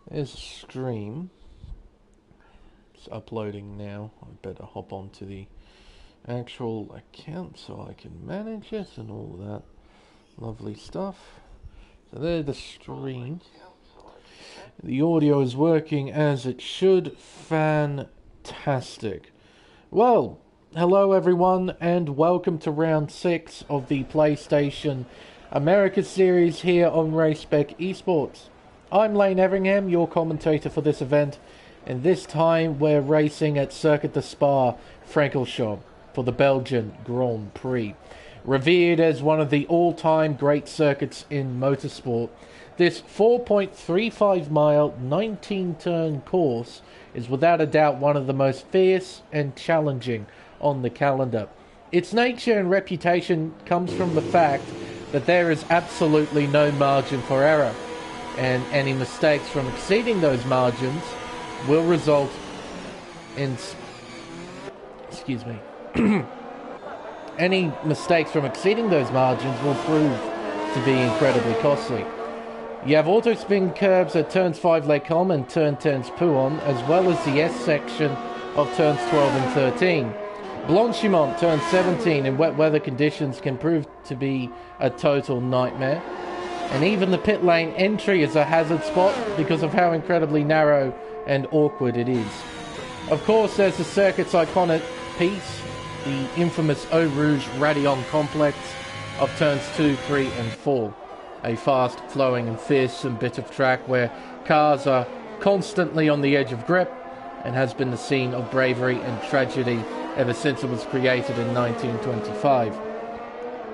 There's a stream. It's uploading now. I better hop onto the actual account so I can manage it and all that lovely stuff. So there's the stream. The audio is working as it should. Fantastic. Well, hello everyone and welcome to round 6 of the PlayStation America series here on Race Spec Esports. I'm Lane Everingham, your commentator for this event, and this time we're racing at Circuit de Spa, Francorchamps, for the Belgian Grand Prix. Revered as one of the all-time great circuits in motorsport, this 4.35 mile, 19-turn course is without a doubt one of the most fierce and challenging on the calendar. Its nature and reputation comes from the fact that there is absolutely no margin for error, and any mistakes from exceeding those margins will result in... Any mistakes from exceeding those margins will prove to be incredibly costly. You have auto spin curves at turns 5 Les Combes and turn 10's Pouhon, as well as the S section of turns 12 and 13. Blanchimont, turn 17, in wet weather conditions can prove to be a total nightmare. And even the pit lane entry is a hazard spot because of how incredibly narrow and awkward it is. Of course, there's the circuit's iconic piece, the infamous Eau Rouge Radillon complex of turns 2, 3 and 4. A fast, flowing and fearsome bit of track where cars are constantly on the edge of grip and has been the scene of bravery and tragedy ever since it was created in 1925.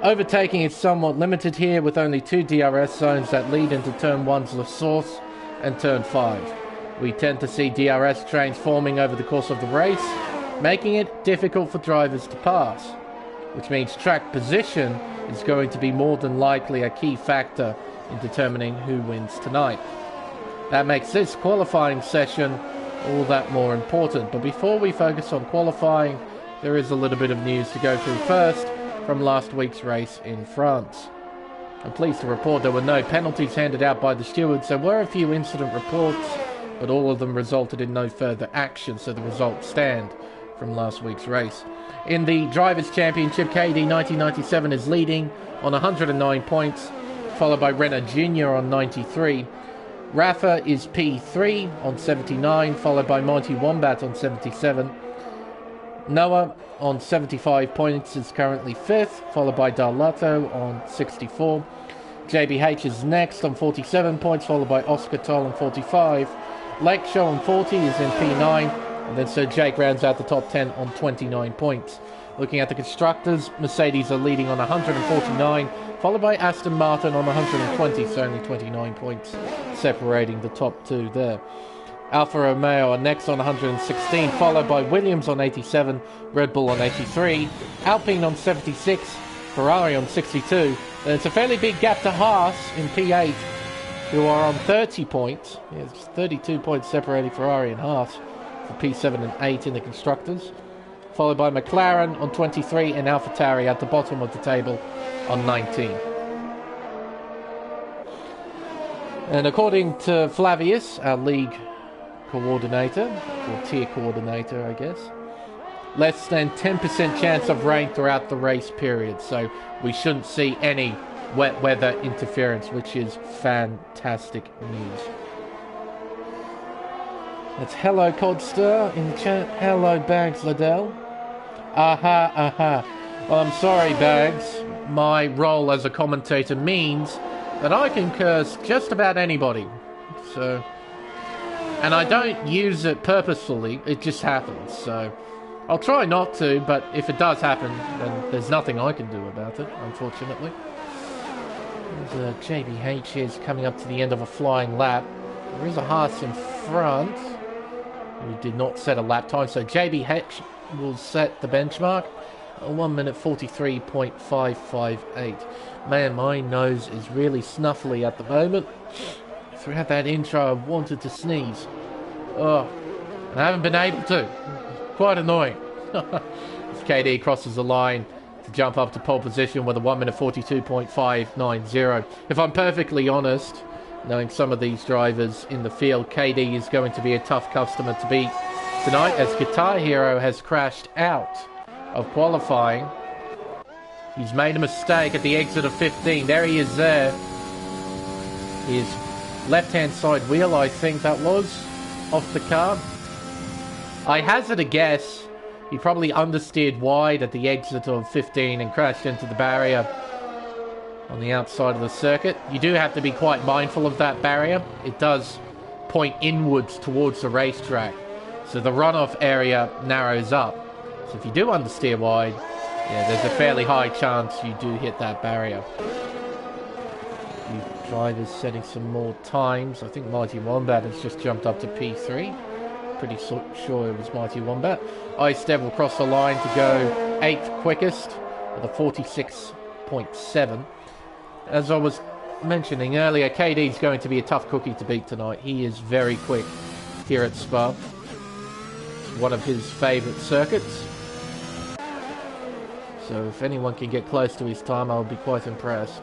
Overtaking is somewhat limited here with only 2 DRS zones that lead into turn 1's La Source and turn 5. We tend to see DRS trains forming over the course of the race, making it difficult for drivers to pass, which means track position is going to be more than likely a key factor in determining who wins tonight. That makes this qualifying session all that more important. But before we focus on qualifying, there is a little bit of news to go through first from last week's race in France. I'm pleased to report there were no penalties handed out by the stewards. There were a few incident reports, but all of them resulted in no further action, so the results stand from last week's race. In the Drivers' Championship, KD 1997 is leading on 109 points, followed by Renner Jr. on 93. Rafa is P3 on 79, followed by Monty Wombat on 77. Noah on 75 points is currently 5th, followed by Darlato on 64. JBH is next on 47 points, followed by Oscar Toll on 45. Lake Show on 40 is in P9, and then Sir Jake rounds out the top 10 on 29 points. Looking at the constructors, Mercedes are leading on 149, followed by Aston Martin on 120, so only 29 points separating the top 2 there. Alfa Romeo are next on 116, followed by Williams on 87, Red Bull on 83, Alpine on 76, Ferrari on 62. Then it's a fairly big gap to Haas in P8, who are on 30 points. It's 32 points separating Ferrari and Haas for P7 and 8 in the constructors, followed by McLaren on 23 and AlphaTauri at the bottom of the table on 19. And according to Flavius, our league coordinator, or tier coordinator I guess, less than 10% chance of rain throughout the race period, so we shouldn't see any wet weather interference, which is fantastic news. That's hello Codster in the chat. Hello Bags Liddell. Aha. Well, I'm sorry Bags. My role as a commentator means that I can curse just about anybody. So, and I don't use it purposefully, it just happens. So I'll try not to, but if it does happen, then there's nothing I can do about it, unfortunately. There's a JBH is coming up to the end of a flying lap. There is a Haas in front who did not set a lap time, so JBH will set the benchmark. 1 minute 43.558. Man, my nose is really snuffly at the moment. Throughout that intro, I wanted to sneeze. Oh, and I haven't been able to. Quite annoying. As KD crosses the line to jump up to pole position with a 1 minute 42.590. If I'm perfectly honest, knowing some of these drivers in the field, KD is going to be a tough customer to beat tonight, as Guitar Hero has crashed out of qualifying. He's made a mistake at the exit of 15. There he is there. His left-hand side wheel, I think that was, off the car. I hazard a guess. He probably understeered wide at the exit of 15 and crashed into the barrier on the outside of the circuit. You do have to be quite mindful of that barrier. It does point inwards towards the racetrack, so the runoff area narrows up. So if you do understeer wide, yeah, there's a fairly high chance you do hit that barrier. The drivers setting some more times. I think Mighty Wombat has just jumped up to P3. Pretty sure it was Mighty Wombat. Ice Dev will cross the line to go 8th quickest with a 46.7. As I was mentioning earlier, KD is going to be a tough cookie to beat tonight. He is very quick here at Spa. It's one of his favourite circuits. So if anyone can get close to his time, I'll be quite impressed.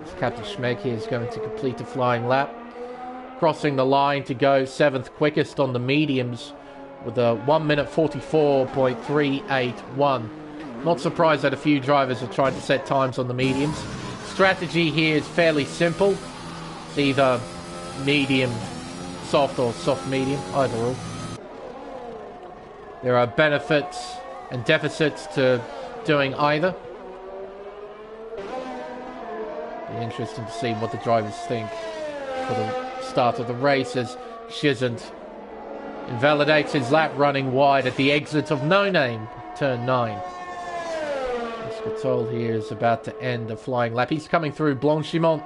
As Captain Schmeg here is going to complete a flying lap, crossing the line to go 7th quickest on the mediums with a 1 minute 44.381. Not surprised that a few drivers are trying to set times on the mediums. Strategy here is fairly simple. It's either medium soft or soft medium, either or. There are benefits and deficits to doing either. Be interesting to see what the drivers think for the start of the race, as Shizant invalidates his lap running wide at the exit of No Name, turn 9. Scatol here is about to end a flying lap. He's coming through Blanchimont,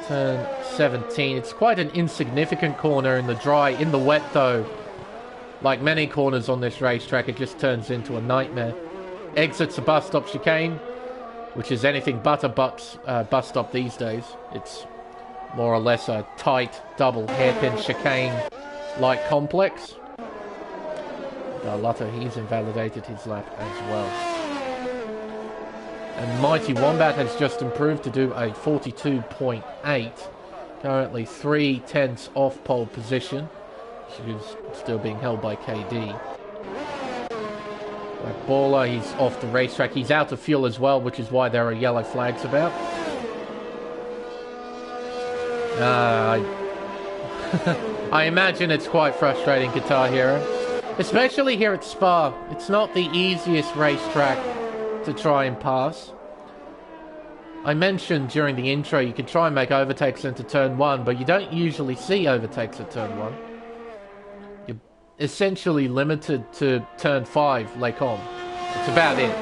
turn 17. It's quite an insignificant corner in the dry. In the wet, though, like many corners on this racetrack, it just turns into a nightmare. Exits a bus stop chicane, which is anything but a bus stop these days. It's more or less a tight double hairpin chicane-like complex. Lutto, he's invalidated his lap as well. And Mighty Wombat has just improved to do a 42.8. Currently 3/10 off pole position. She's still being held by KD. Black Baller, he's off the racetrack. He's out of fuel as well, which is why there are yellow flags about. I imagine it's quite frustrating, Guitar Hero. Especially here at Spa. It's not the easiest racetrack to try and pass. I mentioned during the intro you can try and make overtakes into turn 1, but you don't usually see overtakes at turn 1. You're essentially limited to turn 5, Les Combes. It's about it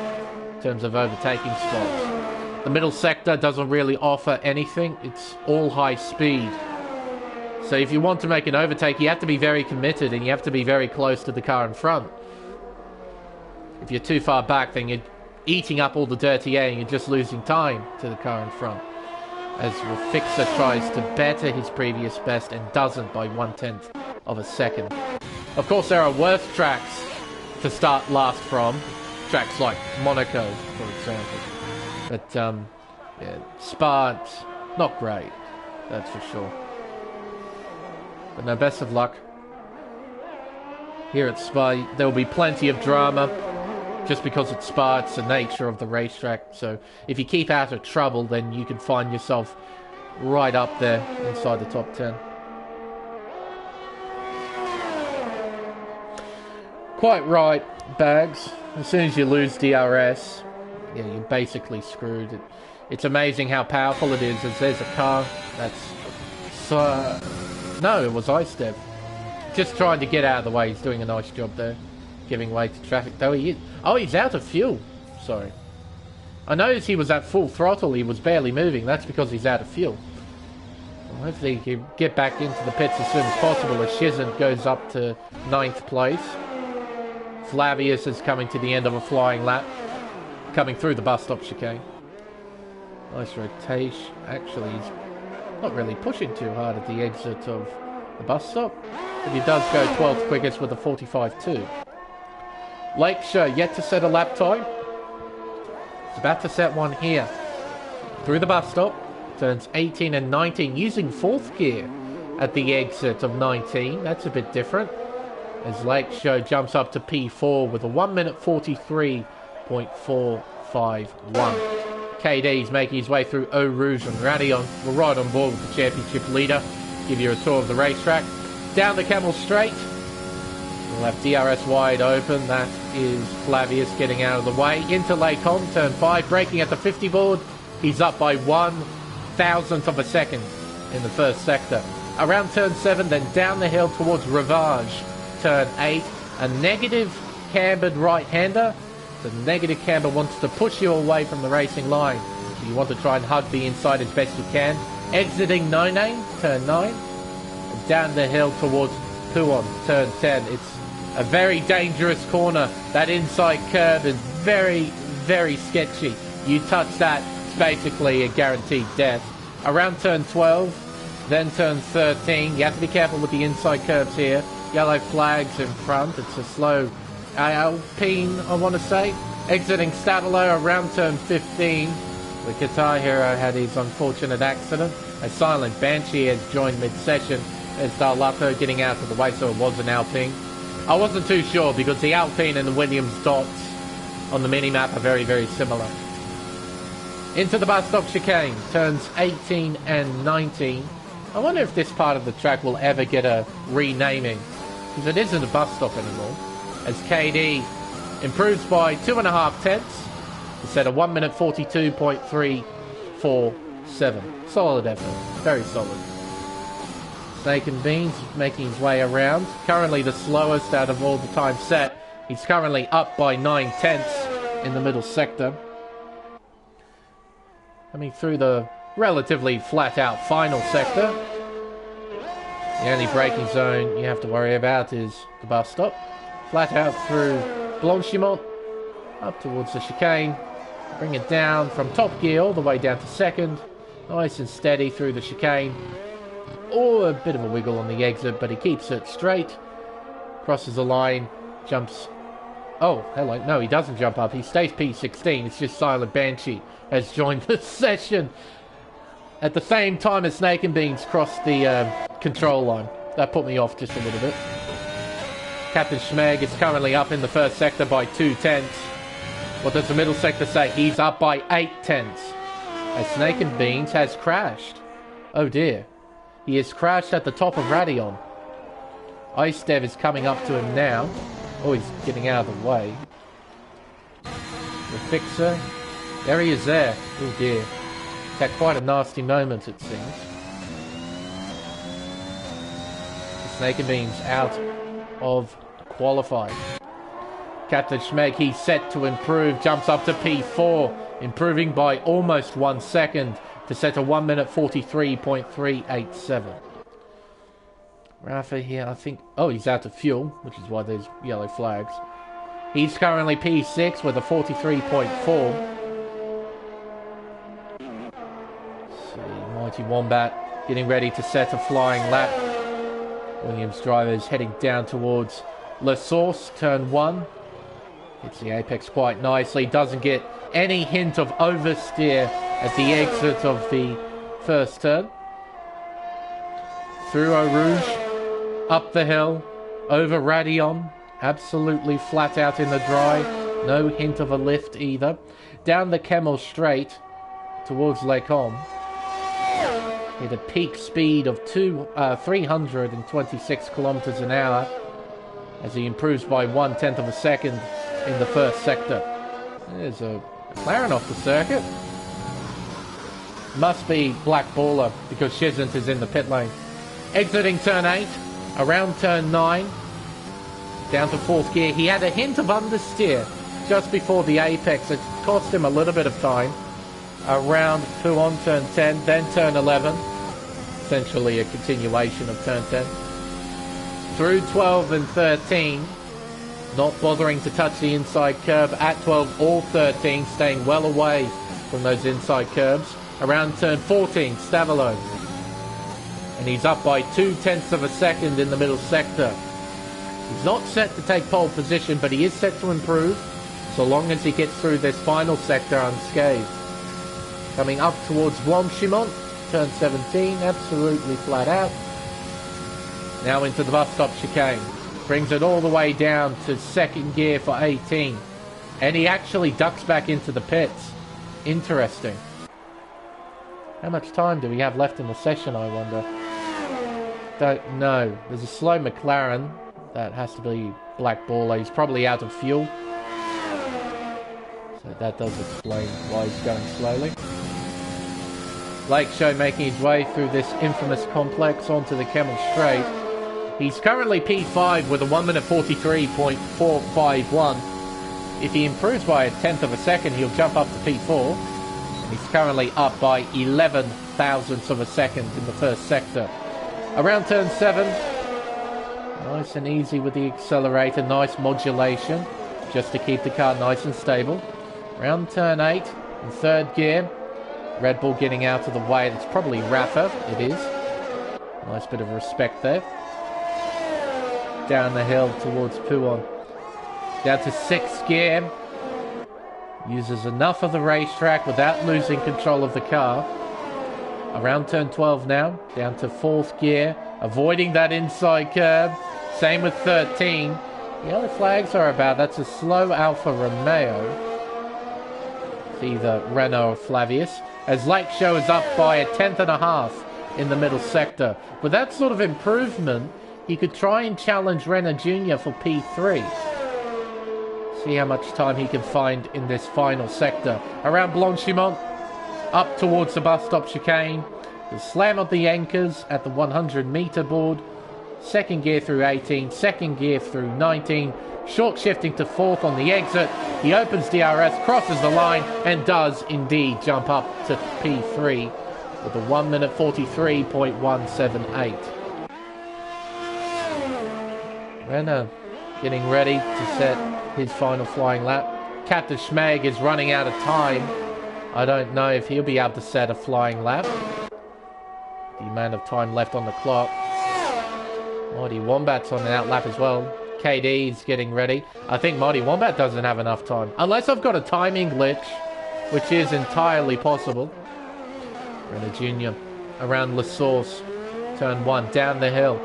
in terms of overtaking spots. The middle sector doesn't really offer anything. It's all high speed. So if you want to make an overtake, you have to be very committed and you have to be very close to the car in front. If you're too far back, then you're eating up all the dirty air and you're just losing time to the car in front. As Refixer tries to better his previous best and doesn't by 1/10 of a second. Of course, there are worse tracks to start last from. Tracks like Monaco, for example. But, yeah, Spa, not great, that's for sure. But no, best of luck. Here at Spa, there will be plenty of drama. Just because it's Spa, it's the nature of the racetrack. So if you keep out of trouble, then you can find yourself right up there inside the top 10. Quite right, Bags. As soon as you lose DRS, yeah, you're basically screwed. It's amazing how powerful it is. As there's a car that's... no, it was Ice Dev. Just trying to get out of the way. He's doing a nice job there. Giving way to traffic, though he is... Oh, he's out of fuel. Sorry. I noticed he was at full throttle. He was barely moving. That's because he's out of fuel. Well, hopefully he can get back into the pits as soon as possible as Shizant goes up to 9th place. Flavius is coming to the end of a flying lap. Coming through the bus stop chicane. Nice rotation. Actually, he's not really pushing too hard at the exit of the bus stop. But he does go 12th quickest with a 45.2. Lakeshire yet to set a lap time. He's about to set one here. Through the bus stop. Turns 18 and 19 using 4th gear at the exit of 19. That's a bit different. As Lake Show jumps up to P4 with a 1 minute 43.451. KD's making his way through Eau Rouge and Radion. We're right on board with the championship leader. Give you a tour of the racetrack. Down the Camel Straight. We'll have DRS wide open. That is Flavius getting out of the way. Into Lacom, turn 5, braking at the 50 board. He's up by 1/1000th of a second in the first sector. Around turn 7, then down the hill towards Rivage. Turn 8, a negative cambered right-hander. The negative camber wants to push you away from the racing line. So you want to try and hug the inside as best you can. Exiting No Name, turn 9. And down the hill towards Puon, turn 10. It's a very dangerous corner. That inside curve is very, very sketchy. You touch that, it's basically a guaranteed death. Around turn 12, then turn 13. You have to be careful with the inside curves here. Yellow flags in front. It's a slow Alpine, I want to say. Exiting Stadler around turn 15. The Qatar Hero had his unfortunate accident. A Silent Banshee has joined mid-session as Darlato getting out of the way, so it was an Alpine. I wasn't too sure because the Alpine and the Williams dots on the mini-map are very, very similar. Into the bus stop chicane. Turns 18 and 19. I wonder if this part of the track will ever get a renaming, because it isn't a bus stop anymore. As KD improves by 2.5 tenths to set a 1 minute 42.347. Solid effort. Very solid. Snake and Beans making his way around. Currently the slowest out of all the time set. He's currently up by 9 tenths in the middle sector. Coming through the relatively flat out final sector. The only braking zone you have to worry about is the bus stop. Flat out through Blanchimont, up towards the chicane. Bring it down from top gear all the way down to second. Nice and steady through the chicane. Oh, a bit of a wiggle on the exit, but he keeps it straight. Crosses the line, jumps. Oh, hello. No, he doesn't jump up. He stays P16. It's just Silent Banshee has joined the session at the same time as Snake and Beans crossed the control line. That put me off just a little bit. Captain Schmeg is currently up in the first sector by 2 tenths. What does the middle sector say? He's up by 8 tenths. As Snake and Beans has crashed. Oh dear. He has crashed at the top of Radion. Ice Dev is coming up to him now. Oh, he's getting out of the way. The Fixer. There he is there. Oh dear. He's had quite a nasty moment, it seems. Snake and Beans out of qualifying. Captain Schmeg, he's set to improve. Jumps up to P4. Improving by almost 1 second to set a 1 minute 43.387. Rafa here, I think. Oh, he's out of fuel, which is why there's yellow flags. He's currently P6 with a 43.4. Mighty Wombat getting ready to set a flying lap. Williams driver is heading down towards La Source, turn 1. Hits the apex quite nicely. Doesn't get any hint of oversteer at the exit of the first turn. Through Eau Rouge, up the hill, over Radion. Absolutely flat out in the dry. No hint of a lift either. Down the Camel Straight towards Lecombe. Hit a peak speed of 326 kilometers an hour as he improves by 1/10 of a second in the first sector. There's a McLaren off the circuit. Must be Black Baller because Shizant is in the pit lane. Exiting turn 8, around turn 9, down to 4th gear. He had a hint of understeer just before the apex. It cost him a little bit of time. Around Puon, turn 10, then turn 11. Essentially a continuation of turn 10. Through 12 and 13, not bothering to touch the inside curb at 12 or 13, staying well away from those inside curbs. Around turn 14, Stavalo. And he's up by 2/10 of a second in the middle sector. He's not set to take pole position, but he is set to improve. so long as he gets through this final sector unscathed. Coming up towards Blanchimont, turn 17, absolutely flat out. Now into the bus stop chicane. Brings it all the way down to second gear for 18. And he actually ducks back into the pits. Interesting. How much time do we have left in the session, I wonder? Don't know. There's a slow McLaren. That has to be Black Baller. He's probably out of fuel. So that does explain why he's going slowly. Lake Show making his way through this infamous complex onto the Kemmel Straight. He's currently P5 with a 1 minute 43.451. If he improves by a tenth of a second, he'll jump up to P4. And he's currently up by 11 thousandths of a second in the first sector. Around turn 7, nice and easy with the accelerator, nice modulation, just to keep the car nice and stable. Around turn 8, in third gear, Red Bull getting out of the way. It's probably Rafa, it is. Nice bit of respect there. Down the hill towards Pouon. Down to 6th gear. Uses enough of the racetrack without losing control of the car. Around turn 12 now. Down to 4th gear. Avoiding that inside curb. Same with 13. The other flags are about. That's a slow Alfa Romeo. It's either Renault or Flavius. As Lake Show is up by a tenth and a half in the middle sector. With that sort of improvement, he could try and challenge Renner Jr. for P3. See how much time he can find in this final sector. Around Blanchimont, up towards the bus stop chicane. The slam of the anchors at the 100 meter board. Second gear through 18, second gear through 19. Short shifting to 4th on the exit. He opens DRS, crosses the line, and does indeed jump up to P3 with a 1 minute 43.178. Renner getting ready to set his final flying lap. Captain Schmeg is running out of time. I don't know if he'll be able to set a flying lap. The amount of time left on the clock. Mighty Wombat's on an out lap as well. KD's getting ready. I think Mighty Wombat doesn't have enough time. Unless I've got a timing glitch, which is entirely possible. Renner Jr. around La Source. Turn 1, down the hill.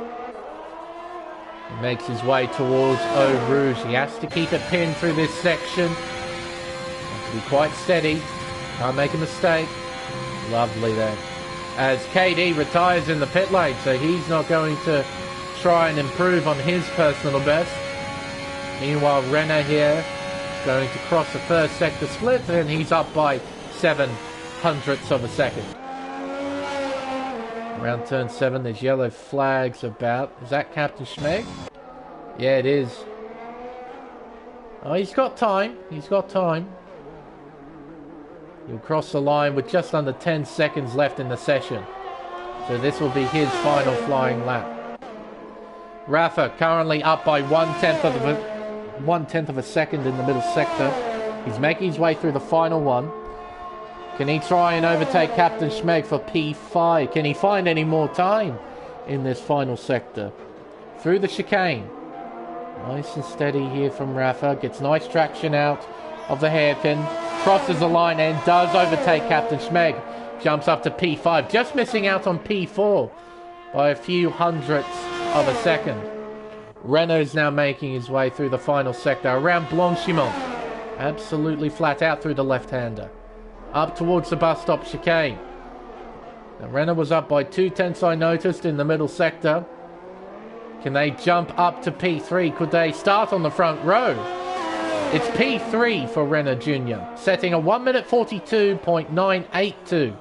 He makes his way towards Eau Rouge. He has to keep it pinned through this section. Has to be quite steady. Can't make a mistake. Lovely there. As KD retires in the pit lane, so he's not going to try and improve on his personal best. Meanwhile, Renner here is going to cross the first sector split, and he's up by 7 hundredths of a second. Around turn 7, there's yellow flags about. Is that Captain Schmeg? Yeah, it is. Oh, he's got time. He's got time. He'll cross the line with just under 10 seconds left in the session. So this will be his final flying lap. Rafa currently up by 1/10 of a second in the middle sector. He's making his way through the final one. Can he try and overtake Captain Schmeg for P5? Can he find any more time in this final sector? Through the chicane. Nice and steady here from Rafa. Gets nice traction out of the hairpin. Crosses the line and does overtake Captain Schmeg. Jumps up to P5. Just missing out on P4 by a few hundredths of a second. Renault's now making his way through the final sector. Around Blanchimont. Absolutely flat out through the left-hander. Up towards the bus stop chicane. Now, Renner was up by 2/10 I noticed in the middle sector. Can they jump up to P3? Could they start on the front row? It's P3 for Renner Jr. Setting a 1 minute 42.982.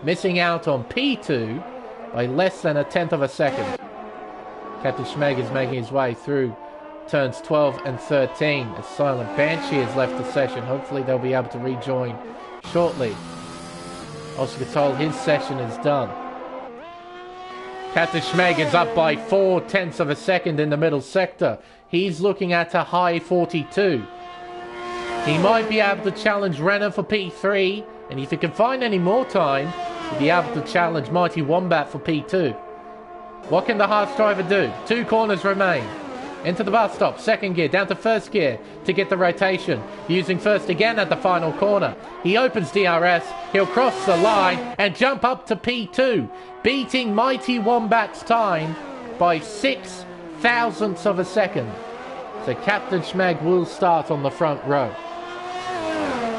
Missing out on P2 by less than a tenth of a second. Captain Schmeg is making his way through turns 12 and 13. As Silent Banshee has left the session. Hopefully they'll be able to rejoin shortly. Oscar told his session is done. Captain Schmeg is up by 4/10 of a second in the middle sector. He's looking at a high 42. He might be able to challenge Renner for P3, and if he can find any more time, he'll be able to challenge Mighty Wombat for P2. What can the Haas driver do? 2 corners remain. Into the bus stop, second gear, down to first gear to get the rotation. Using first again at the final corner. He opens DRS, he'll cross the line and jump up to P2, beating Mighty Wombat's time by 6 thousandths of a second. So Captain Schmeg will start on the front row.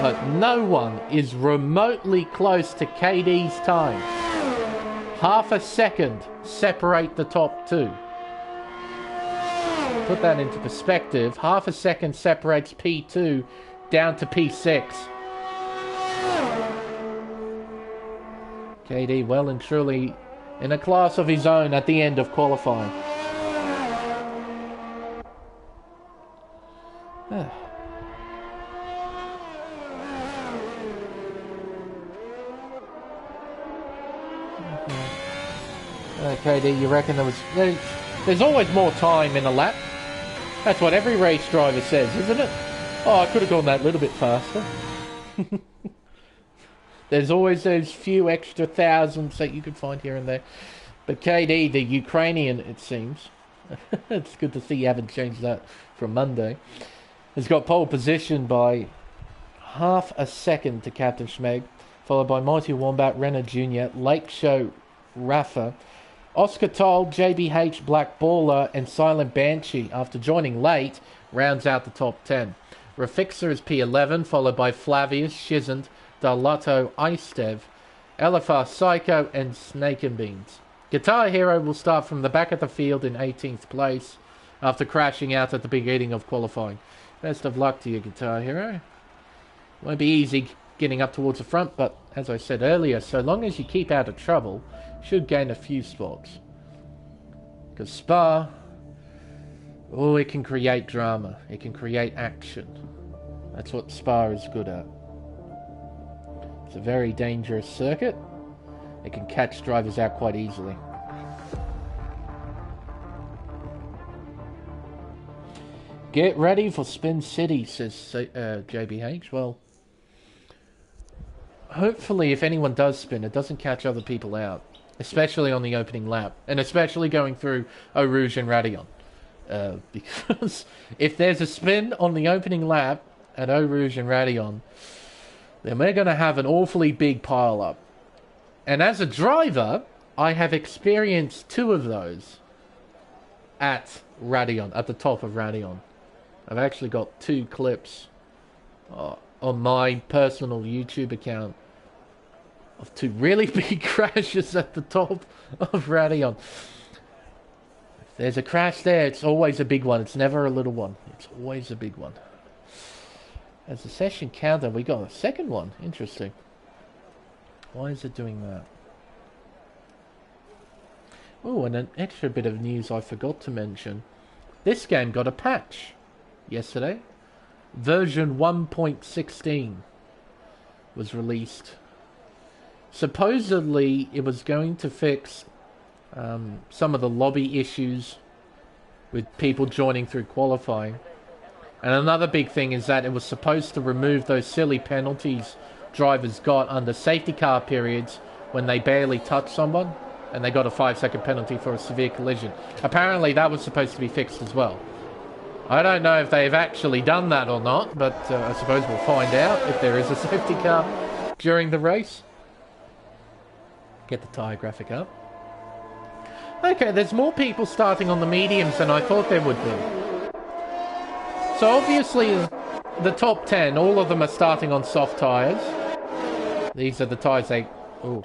But no one is remotely close to KD's time. Half a second separate the top two. Put that into perspective. Half a second separates P2 down to P6. KD well and truly in a class of his own at the end of qualifying. KD, you reckon there's always more time in a lap? That's what every race driver says, isn't it? Oh, I could have gone that little bit faster. There's always those few extra thousands that you could find here and there. But KD, the Ukrainian, it seems, it's good to see you haven't changed that from Monday, has got pole position by half a second to Captain Schmeg, followed by Mighty Wombat, Renner Jr., Lake Show, Rafa, Oscar Toll, JBH, Black Baller, and Silent Banshee, after joining late, rounds out the top 10. Rafixer is P11, followed by Flavius, Shizant, Darlotto, Istev, LFR Psycho, and Snake and Beans. Guitar Hero will start from the back of the field in 18th place, after crashing out at the beginning of qualifying. Best of luck to you, Guitar Hero. Won't be easy getting up towards the front, but as I said earlier, so long as you keep out of trouble, should gain a few spots. Because Spa, oh, it can create drama. It can create action. That's what Spa is good at. It's a very dangerous circuit. It can catch drivers out quite easily. Get ready for Spin City, says JBH. Well, hopefully if anyone does spin, it doesn't catch other people out. Especially on the opening lap. And especially going through Eau Rouge and Radion. Because if there's a spin on the opening lap at Eau Rouge and Radion, then we're going to have an awfully big pile up. And as a driver, I have experienced 2 of those at Radion, at the top of Radion. I've actually got 2 clips on my personal YouTube account of 2 really big crashes at the top of Radion. If there's a crash there, it's always a big one. It's never a little one. It's always a big one. As a session counter, we got a second one. Interesting. Why is it doing that? Oh, and an extra bit of news I forgot to mention. This game got a patch yesterday. Version 1.16 was released. Supposedly, it was going to fix some of the lobby issues with people joining through qualifying. And another big thing is that it was supposed to remove those silly penalties drivers got under safety car periods when they barely touched someone, and they got a 5-second penalty for a severe collision. Apparently, that was supposed to be fixed as well. I don't know if they've actually done that or not, but I suppose we'll find out if there is a safety car during the race. Get the tyre graphic up. Okay, there's more people starting on the mediums than I thought there would be. So obviously, the top 10, all of them are starting on soft tyres. These are the tyres they... Ooh.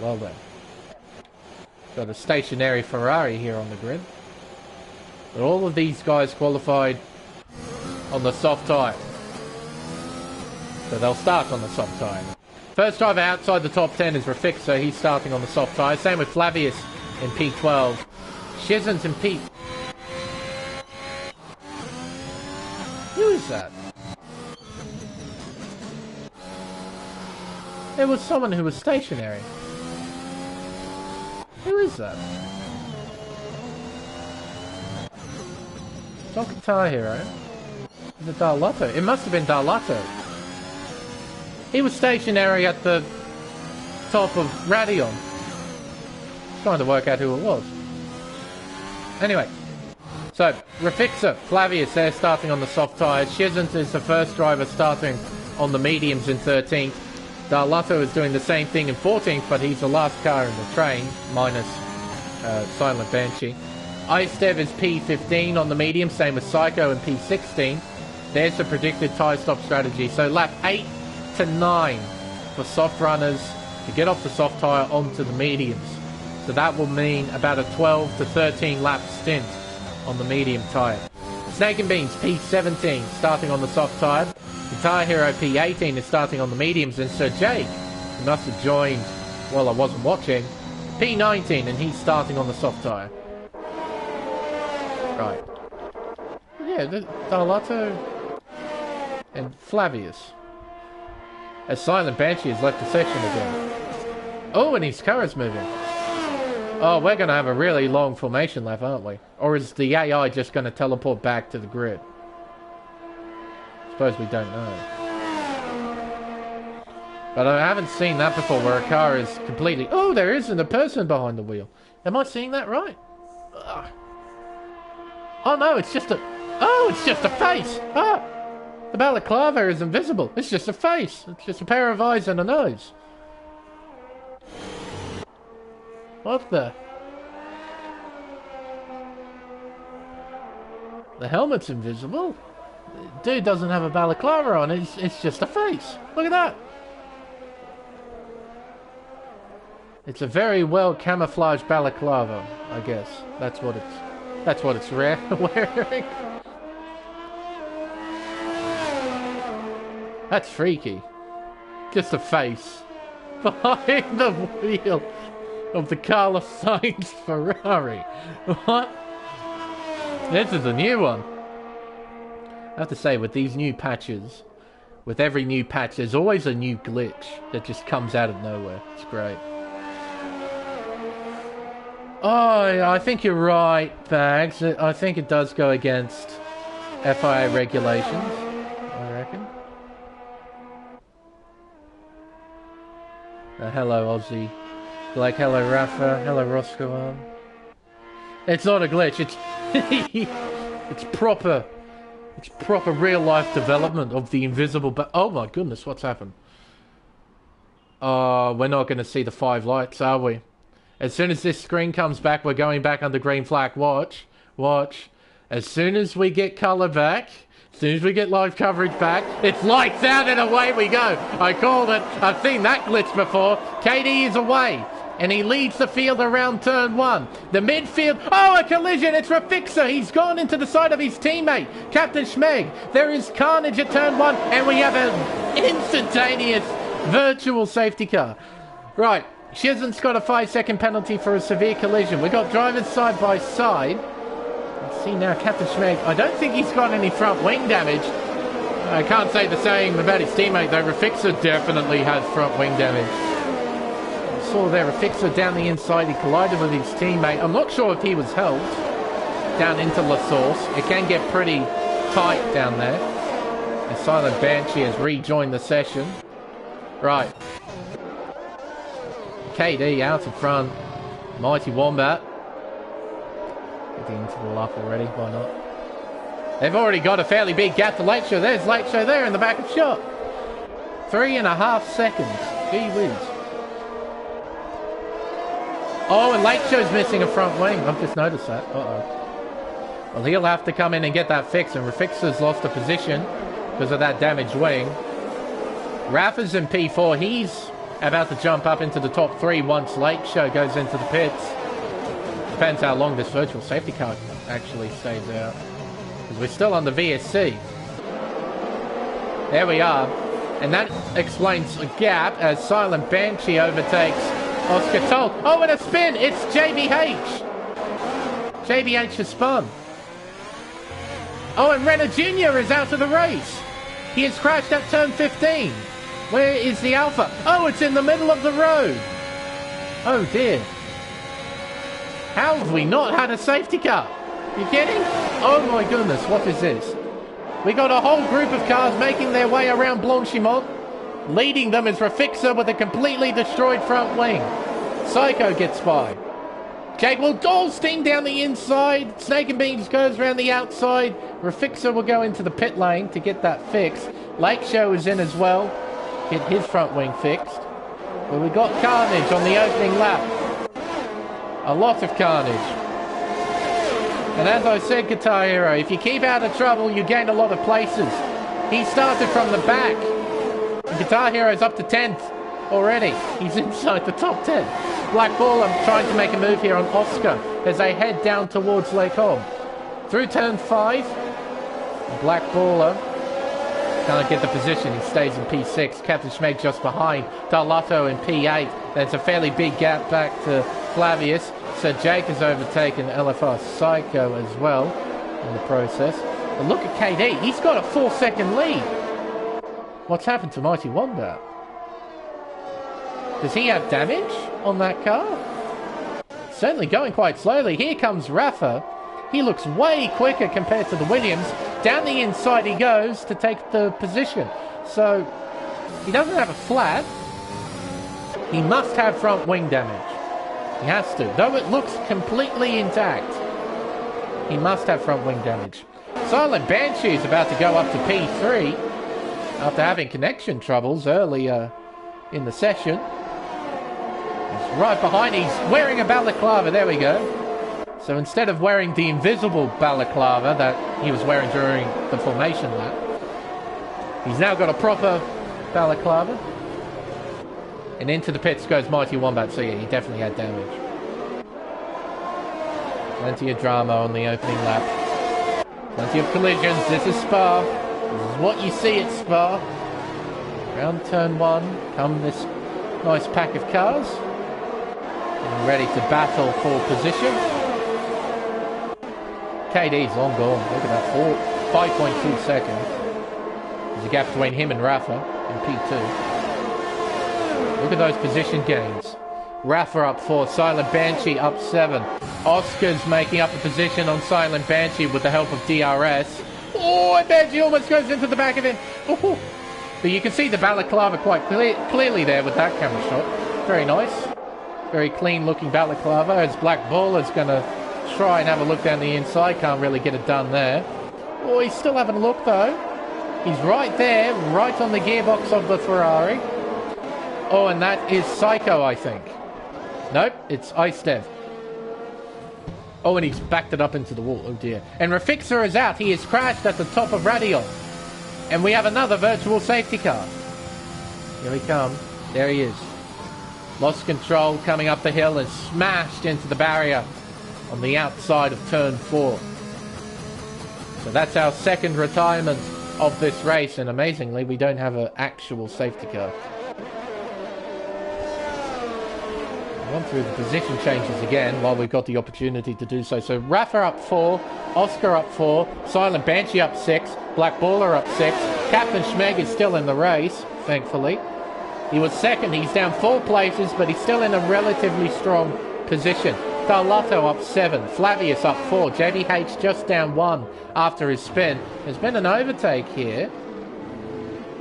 Well then. Got a stationary Ferrari here on the grid. But all of these guys qualified on the soft tyre. So they'll start on the soft tyre. First driver outside the top 10 is Rafixer. He's starting on the soft tyre. Same with Flavius in P12. Shizant in P... Who is that? There was someone who was stationary. Who is that? It's not Guitar Hero. Is it Darlotto? It must have been Darlotto. He was stationary at the top of Radion. Trying to work out who it was. Anyway, so Rafixa, Flavius, they're starting on the soft tyres. Shizant is the first driver starting on the mediums in 13th. Darlotto is doing the same thing in 14th, but he's the last car in the train, minus Silent Banshee. Icedev is P15 on the medium, same as Psycho in P16. There's the predicted tyre stop strategy. So lap 8 to 9 for soft runners to get off the soft tyre onto the mediums. So that will mean about a 12 to 13 lap stint on the medium tyre. Snake and Beans P17 starting on the soft tyre. Guitar Hero P18 is starting on the mediums, and Sir Jake, who must have joined while I wasn't watching, P19, and he's starting on the soft tyre. Right. Yeah, Darlotto and Flavius. As Silent Banshee has left the section again. Oh, and his car is moving. Oh, we're going to have a really long formation lap, aren't we? Or is the AI just going to teleport back to the grid? Suppose we don't know. But I haven't seen that before, where a car is completely... Oh, there isn't a person behind the wheel. Am I seeing that right? Ugh. Oh no, it's just a... Oh, it's just a face! Ah! The balaclava is invisible. It's just a face. It's just a pair of eyes and a nose. What the... The helmet's invisible? Dude doesn't have a balaclava on. It's just a face. Look at that. It's a very well camouflaged balaclava, I guess. That's what it's wearing. That's freaky. Just a face behind the wheel of the Carlos Sainz Ferrari. What? This is a new one. I have to say, with these new patches, with every new patch, there's always a new glitch that just comes out of nowhere. It's great. Oh, I think you're right, Bags. I think it does go against FIA regulations, I reckon. Hello, Aussie. Like, hello, Rafa. Hello, Roscoe. It's not a glitch. It's it's proper. It's proper real-life development of the invisible... Oh my goodness, what's happened? Oh, we're not going to see the 5 lights, are we? As soon as this screen comes back, we're going back under green flag. Watch. Watch. As soon as we get colour back, as soon as we get live coverage back, it's lights out and away we go. I called it. I've seen that glitch before. KD is away. And he leads the field around turn 1. The midfield... Oh, a collision! It's Rafixa! He's gone into the side of his teammate, Captain Schmeg. There is carnage at turn 1, and we have an instantaneous virtual safety car. Right, Shizant's got a 5-second penalty for a severe collision. We've got drivers side by side. Let's see now, Captain Schmeg. I don't think he's got any front wing damage. I can't say the same about his teammate, though. Rafixa definitely has front wing damage. Saw there, Rafixa down the inside. He collided with his teammate. I'm not sure if he was helped down into La Source. It can get pretty tight down there. And Silent Banshee has rejoined the session. Right. KD out in front. Mighty Wombat. Getting into the lap already. Why not? They've already got a fairly big gap to Late Show. There's Late Show there in the back of shot. 3.5 seconds. Gee whiz. Oh, and Late Show's missing a front wing. I've just noticed that. Uh-oh. Well, he'll have to come in and get that fixed, and Rafixa's lost a position because of that damaged wing. Rafa's in P4. He's about to jump up into the top 3 once Late Show goes into the pits. Depends how long this virtual safety car actually stays out. Because we're still on the VSC. There we are. And that explains a gap as Silent Banshee overtakes Oscar Toll. Oh, and a spin! It's JBH! JBH has spun. Oh, and Renner Jr. is out of the race. He has crashed at turn 15. Where is the Alpha? Oh, it's in the middle of the road. Oh, dear. How have we not had a safety car? You kidding? Oh, my goodness. What is this? We got a whole group of cars making their way around Blanchimont. Leading them is Rafixa with a completely destroyed front wing. Psycho gets by. Jake will all steam down the inside. Snake and Beans goes around the outside. Refixer will go into the pit lane to get that fixed. Lake Show is in as well. Get his front wing fixed. But we got carnage on the opening lap. A lot of carnage. And as I said, Guitar Hero, if you keep out of trouble, you gain a lot of places. He started from the back. And Guitar Hero's up to 10th already. He's inside the top 10. Black Baller trying to make a move here on Oscar as they head down towards Lake Holm. Through turn 5, Black Baller can't get the position. He stays in P6. Captain Schmeg just behind. Darlotto in P8. There's a fairly big gap back to Flavius. So Jake has overtaken LFR Psycho as well in the process. But look at KD. He's got a 4-second lead. What's happened to Mighty Wombat? Does he have damage on that car? Certainly going quite slowly. Here comes Rafa. He looks way quicker compared to the Williams. Down the inside he goes to take the position. So he doesn't have a flat. He must have front wing damage. He has to. Though it looks completely intact, he must have front wing damage. Silent Banshee is about to go up to P3 after having connection troubles earlier in the session. He's right behind. He's wearing a balaclava. There we go. So instead of wearing the invisible balaclava that he was wearing during the formation lap, he's now got a proper balaclava. And into the pits goes Mighty Wombat. So yeah, he definitely had damage. Plenty of drama on the opening lap. Plenty of collisions. This is Spa. This is what you see at Spa. Around turn 1 come this nice pack of cars. Getting ready to battle for position. KD's long gone. Look at that. 5.2 seconds. There's a gap between him and Rafa in P2. Look at those position gains. Rafa up 4. Silent Banshee up 7. Oscar's making up a position on Silent Banshee with the help of DRS. Oh, and Banshee almost goes into the back of him. Oh. But you can see the balaclava quite clearly there with that camera shot. Very nice. Very clean looking balaclava as Black Baller's going to try and have a look down the inside. Can't really get it done there. Oh, he's still having a look though. He's right there, right on the gearbox of the Ferrari. Oh, and that is Psycho, I think. Nope, it's Ice Dev. Oh, and he's backed it up into the wall. Oh dear. And Refixer is out. He has crashed at the top of Radion. And we have another virtual safety car. Here he comes. There he is. Lost control coming up the hill and smashed into the barrier on the outside of turn 4. So that's our second retirement of this race. And amazingly, we don't have an actual safety car. Gone through the position changes again while we've got the opportunity to do so. So Rafa up 4, Oscar up 4, Silent Banshee up 6, Black Baller up 6. Captain Schmeg is still in the race, thankfully. He was second. He's down 4 places, but he's still in a relatively strong position. Carlotto up 7, Flavius up 4, JBH just down 1 after his spin. There's been an overtake here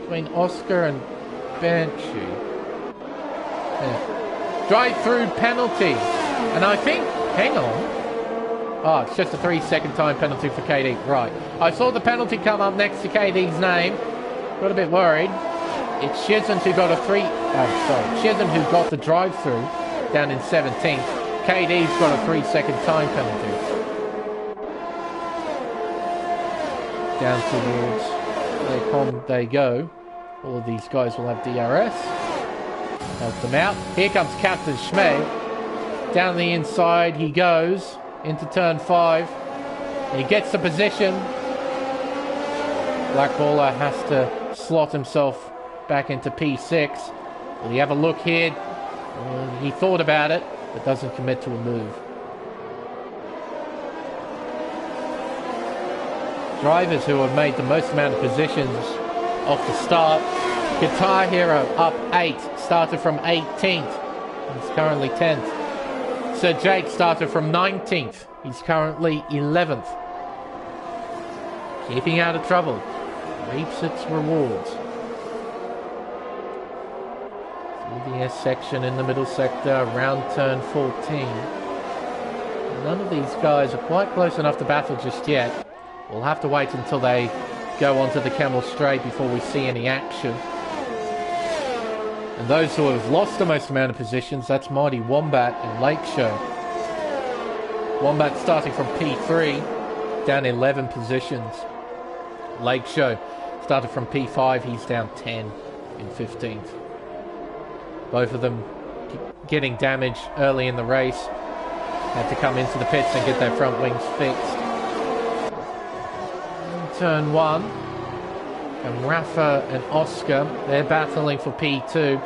between Oscar and Banshee. Yeah. Drive-through penalty. And I think... Hang on. Oh, it's just a 3-second time penalty for KD. Right. I saw the penalty come up next to KD's name. Got a bit worried. It's Shizm who got a Shizm who got the drive-through down in 17th. KD's got a 3-second time penalty. Down towards Lake Holm they go. All of these guys will have DRS. Help them out. Here comes Captain Schmeg. Down the inside he goes into turn 5. He gets the position. Black Baller has to slot himself back into P6. Will he have a look here? He thought about it, but doesn't commit to a move. Drivers who have made the most amount of positions off the start. Guitar Hero up 8, started from 18th. He's currently 10th. Sir Jake started from 19th. He's currently 11th. Keeping out of trouble reaps its rewards. Through the S section in the middle sector, around turn 14. none of these guys are quite close enough to battle just yet. We'll have to wait until they go onto the Camel Straight before we see any action. And those who have lost the most amount of positions, that's Mighty Wombat and Lake Show. Wombat starting from P3, down 11 positions. Lake Show started from P5, he's down 10 in 15th. Both of them getting damage early in the race. Had to come into the pits and get their front wings fixed. Turn 1. And Rafa and Oscar, they're battling for P2.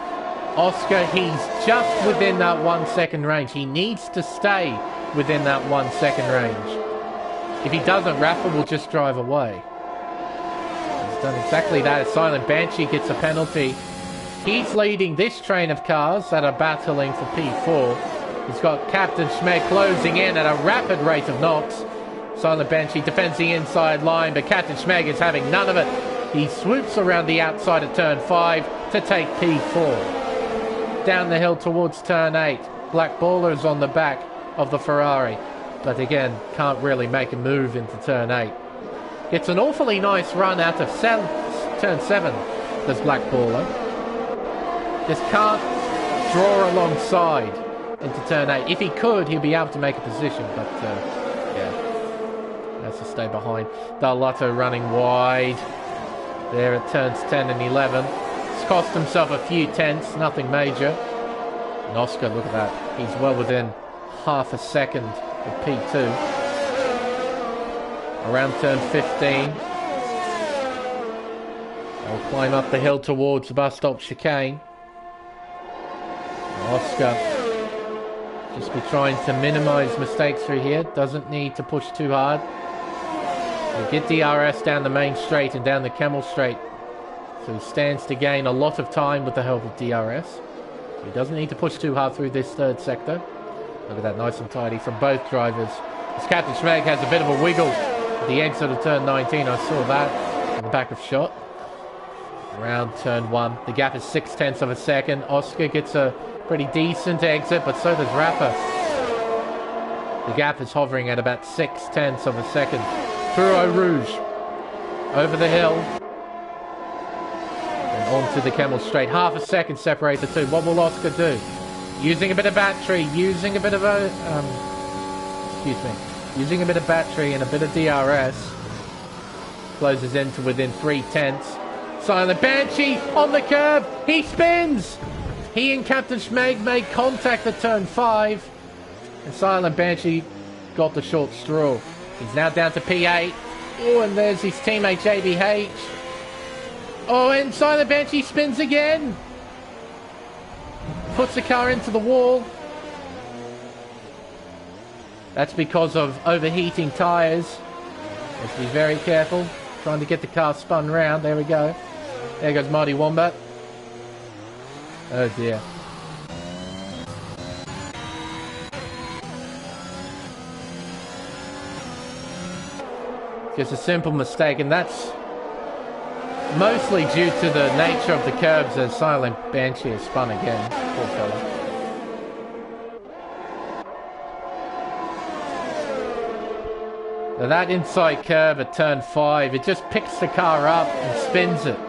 Oscar, he's just within that 1 second range. He needs to stay within that 1 second range. If he doesn't, Rafa will just drive away. He's done exactly that. Silent Banshee gets a penalty. He's leading this train of cars that are battling for P4. He's got Captain Schmeg closing in at a rapid rate of knots. Silent Banshee defends the inside line, but Captain Schmeg is having none of it. He swoops around the outside of turn 5 to take P4. Down the hill towards turn 8. Black Baller is on the back of the Ferrari, but again, can't really make a move into turn 8. Gets an awfully nice run out of turn 7, does Black Baller. Just can't draw alongside into turn 8. If he could, he'd be able to make a position, but yeah, has to stay behind. Darlotto running wide there at turns 10 and 11. He's cost himself a few tenths, nothing major. And Oscar, look at that. He's well within half a second of P2. Around turn 15. They'll climb up the hill towards the bus stop chicane. And Oscar just be trying to minimize mistakes through here. Doesn't need to push too hard. He'll get DRS down the main straight and down the Camel Straight. So he stands to gain a lot of time with the help of DRS. So he doesn't need to push too hard through this third sector. Look at that, nice and tidy from both drivers. As Captain Schmeg has a bit of a wiggle at the exit of turn 19. I saw that in the back of shot. Around turn 1. The gap is 0.6 of a second. Oscar gets a pretty decent exit, but so does Rafa. The gap is hovering at about 0.6 of a second. Through Eau Rouge. Over the hill. And onto the Camel Straight. Half a second separate the two. What will Oscar do? Using a bit of battery, using a bit of using a bit of battery and a bit of DRS. Closes in to within 0.3. Silent Banshee on the curb. He spins. He and Captain Schmeg made contact at turn 5. And Silent Banshee got the short straw. He's now down to P8. Oh, and there's his teammate JBH. Oh, and Silent Banshee spins again. Puts the car into the wall. That's because of overheating tyres. Let's be very careful. Trying to get the car spun round. There we go. There goes Mighty Wombat. Oh dear. Just a simple mistake, and that's mostly due to the nature of the curbs as Silent Banshee is spun again. Poor fella. Now that inside curve at turn 5, it just picks the car up and spins it.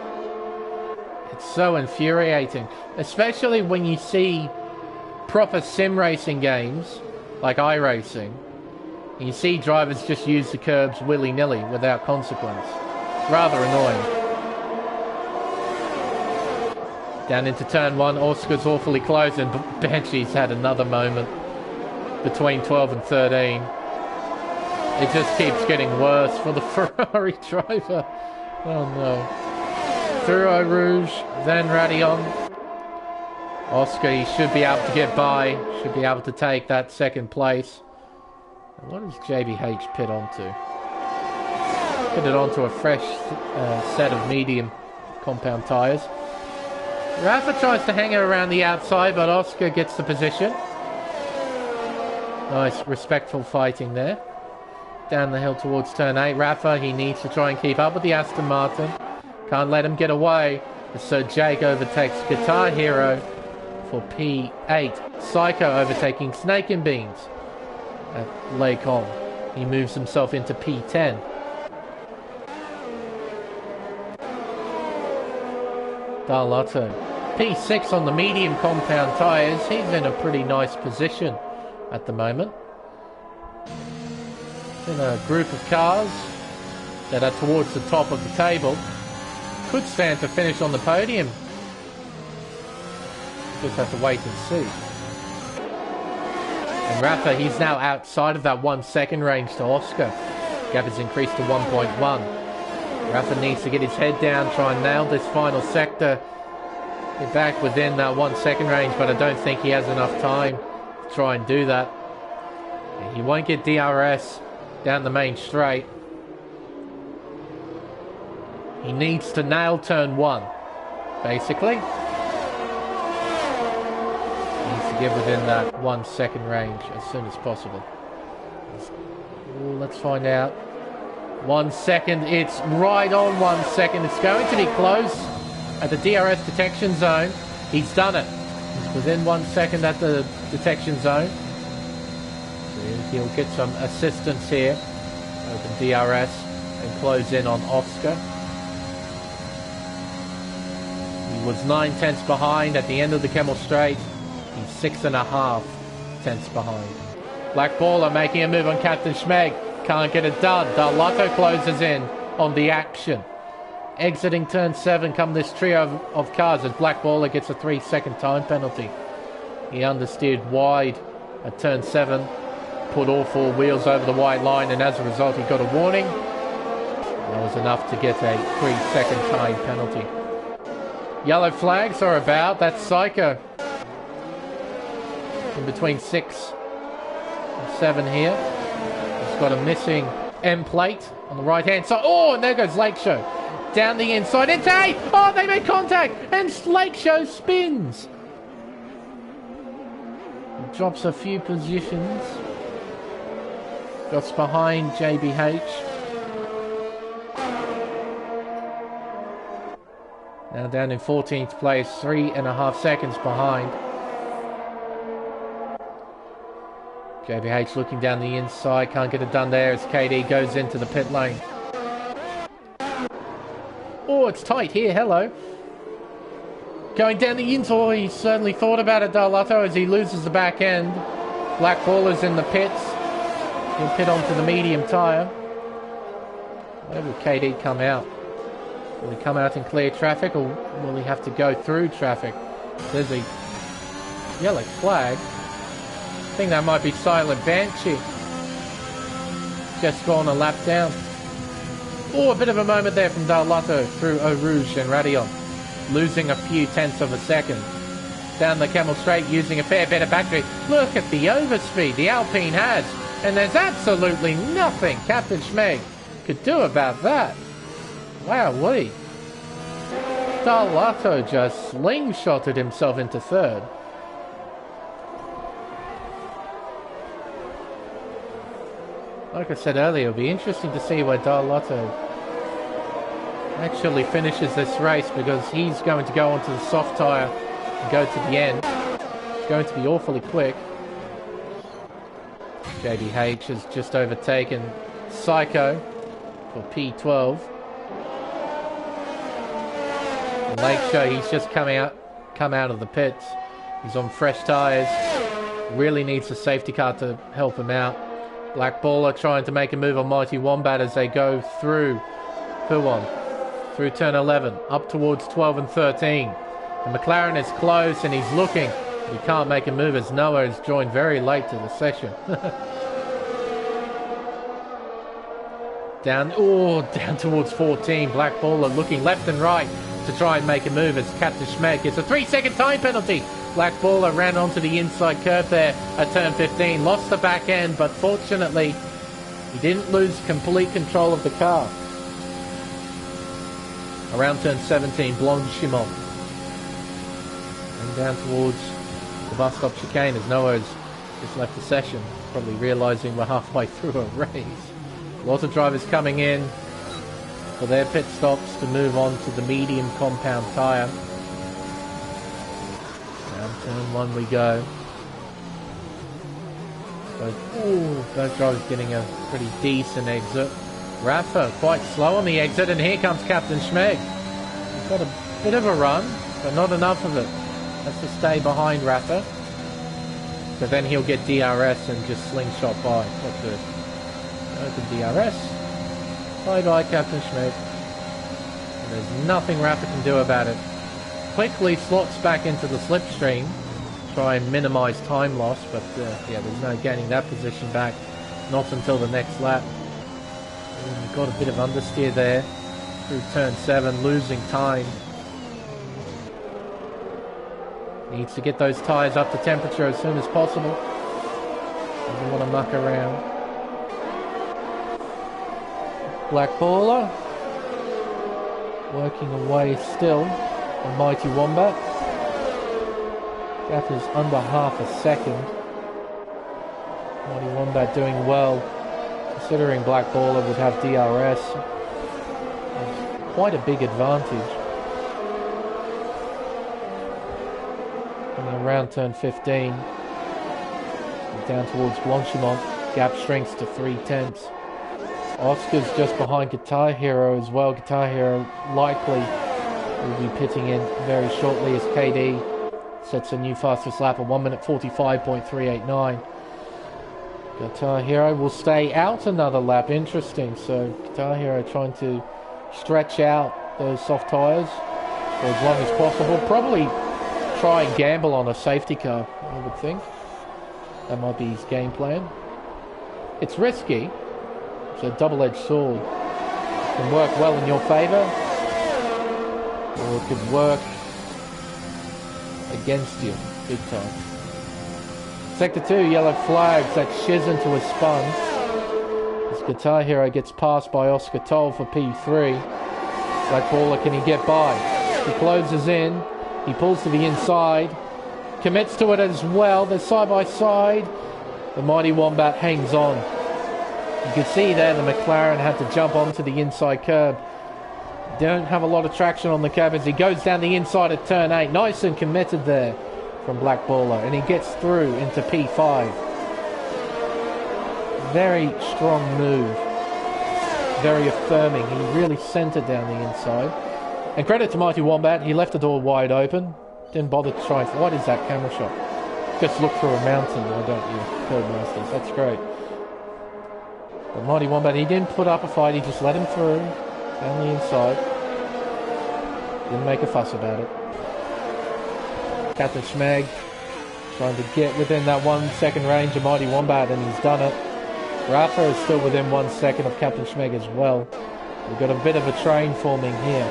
It's so infuriating. Especially when you see proper sim racing games, like iRacing, and you see drivers just use the curbs willy-nilly without consequence. It's rather annoying. Down into turn 1, Oscar's awfully close, and Banshee's had another moment between 12 and 13. It just keeps getting worse for the Ferrari driver. Oh no. Through Eau Rouge, then Radion. Oscar, he should be able to get by, should be able to take that second place. And what does JBH pit onto? Pitted onto a fresh set of medium compound tyres. Rafa tries to hang her around the outside, but Oscar gets the position. Nice, respectful fighting there. Down the hill towards turn 8. Rafa, he needs to try and keep up with the Aston Martin. Can't let him get away. So Jake overtakes Guitar Hero for P8. Psycho overtaking Snake and Beans. at Lacombe. He moves himself into P10. Darlotto. P6 on the medium compound tyres. He's in a pretty nice position at the moment. In a group of cars that are towards the top of the table. Could stand to finish on the podium. Just have to wait and see. And Rafa, he's now outside of that 1 second range to Oscar. Gap has increased to 1.1. Rafa needs to get his head down, try and nail this final sector. Get back within that 1 second range, but I don't think he has enough time to try and do that. He won't get DRS down the main straight. He needs to nail turn 1, basically. He needs to get within that 1 second range as soon as possible. Let's find out. 1 second, it's right on 1 second. It's going to be close at the DRS detection zone. He's done it. He's within 1 second at the detection zone. So he'll get some assistance here. Open DRS and close in on Oscar. He was 9 tenths behind at the end of the Kemmel Straight. He's 6.5 tenths behind. Black Baller making a move on Captain Schmeg. Can't get it done. Darlotto closes in on the action. Exiting turn 7 come this trio of cars as Black Baller gets a 3 second time penalty. He understeered wide at turn 7. Put all 4 wheels over the white line, and as a result he got a warning. That was enough to get a 3 second time penalty. Yellow flags are about. That's Psycho. In between 6 and 7 here. He's got a missing M plate on the right hand side. Oh, and there goes Lake Show. Down the inside into 8. Oh, they make contact. And Lake Show spins. He drops a few positions. Just behind JBH. Now down in 14th place, 3.5 seconds behind. JBH looking down the inside, can't get it done there as KD goes into the pit lane. Oh, it's tight here, hello. Going down the inside, oh, he certainly thought about it, Darlotto, as he loses the back end. Black Baller's in the pits. He'll pit onto the medium tyre. Where will KD come out? Will he come out in clear traffic, or will he have to go through traffic? There's a yellow flag. I think that might be Silent Banshee. Just gone a lap down. Oh, a bit of a moment there from Darlotto through Eau Rouge and Radion. Losing a few tenths of a second. Down the Kemmel Straight using a fair bit of battery. Look at the overspeed the Alpine has. And there's absolutely nothing Captain Schmeg could do about that. Wowee. Darlotto just slingshotted himself into third. Like I said earlier, it'll be interesting to see where Darlotto actually finishes this race, because he's going to go onto the soft tyre and go to the end. It's going to be awfully quick. JBH has just overtaken Psycho for P12. Lake Show, he's just come out of the pits. He's on fresh tyres. Really needs a safety car to help him out. Black Baller trying to make a move on Mighty Wombat as they go through Puon, through turn 11, up towards 12 and 13. The McLaren is close and he's looking. He can't make a move as Noah has joined very late to the session. down towards 14. Black Baller looking left and right to try and make a move as Captain Schmeg gets a 3 second time penalty. Black Baller ran onto the inside curb there at turn 15, lost the back end, but fortunately he didn't lose complete control of the car. Around turn 17, Blanchimont. And down towards the bus stop chicane as Noah's just left the session, probably realising we're halfway through a race. Lots of drivers coming in for their pit stops to move on to the medium compound tyre. Down turn 1 we go. Those guys getting a pretty decent exit. Rafa quite slow on the exit, and here comes Captain Schmeg. He's got a bit of a run, but not enough of it. Has to stay behind Rafa. But then he'll get DRS and just slingshot by. Not good. Open DRS. Bye-bye, Captain Schmeg. And there's nothing Rafa can do about it. Quickly slots back into the slipstream. Try and minimize time loss, but yeah, there's no gaining that position back. Not until the next lap. And got a bit of understeer there. Through turn 7, losing time. Needs to get those tyres up to temperature as soon as possible. Doesn't want to muck around. Black Baller working away still on Mighty Wombat. Gap is under half a second. Mighty Wombat doing well, considering Black Baller would have DRS. It's quite a big advantage. Coming around turn 15. Down towards Blanchimont. Gap shrinks to 3/10. Oscar's just behind Guitar Hero as well. Guitar Hero likely will be pitting in very shortly as KD sets a new fastest lap of 1 minute 45.389. Guitar Hero will stay out another lap. Interesting. So Guitar Hero trying to stretch out those soft tyres for as long as possible. Probably try and gamble on a safety car, I would think. That might be his game plan. It's risky. It's a double-edged sword. It can work well in your favour, or it could work against you big time. Sector 2, yellow flags. That shiz into a spun. This Guitar Hero gets passed by Oscar Toll for P3. Black Baller, can he get by? He closes in. He pulls to the inside. Commits to it as well. They're side by side. The Mighty Wombat hangs on. You can see there the McLaren had to jump onto the inside curb. Don't have a lot of traction on the curb as he goes down the inside at turn 8. Nice and committed there from Black Baller. And he gets through into P5. Very strong move. Very affirming. He really centered down the inside. And credit to Mighty Wombat. He left the door wide open. Didn't bother to try. What is that camera shot? Just look through a mountain, why don't you, Codemasters? That's great. But Mighty Wombat, he didn't put up a fight. He just let him through down the inside. Didn't make a fuss about it. Captain Schmeg trying to get within that 1 second range of Mighty Wombat, and he's done it. Rafa is still within 1 second of Captain Schmeg as well. We've got a bit of a train forming here.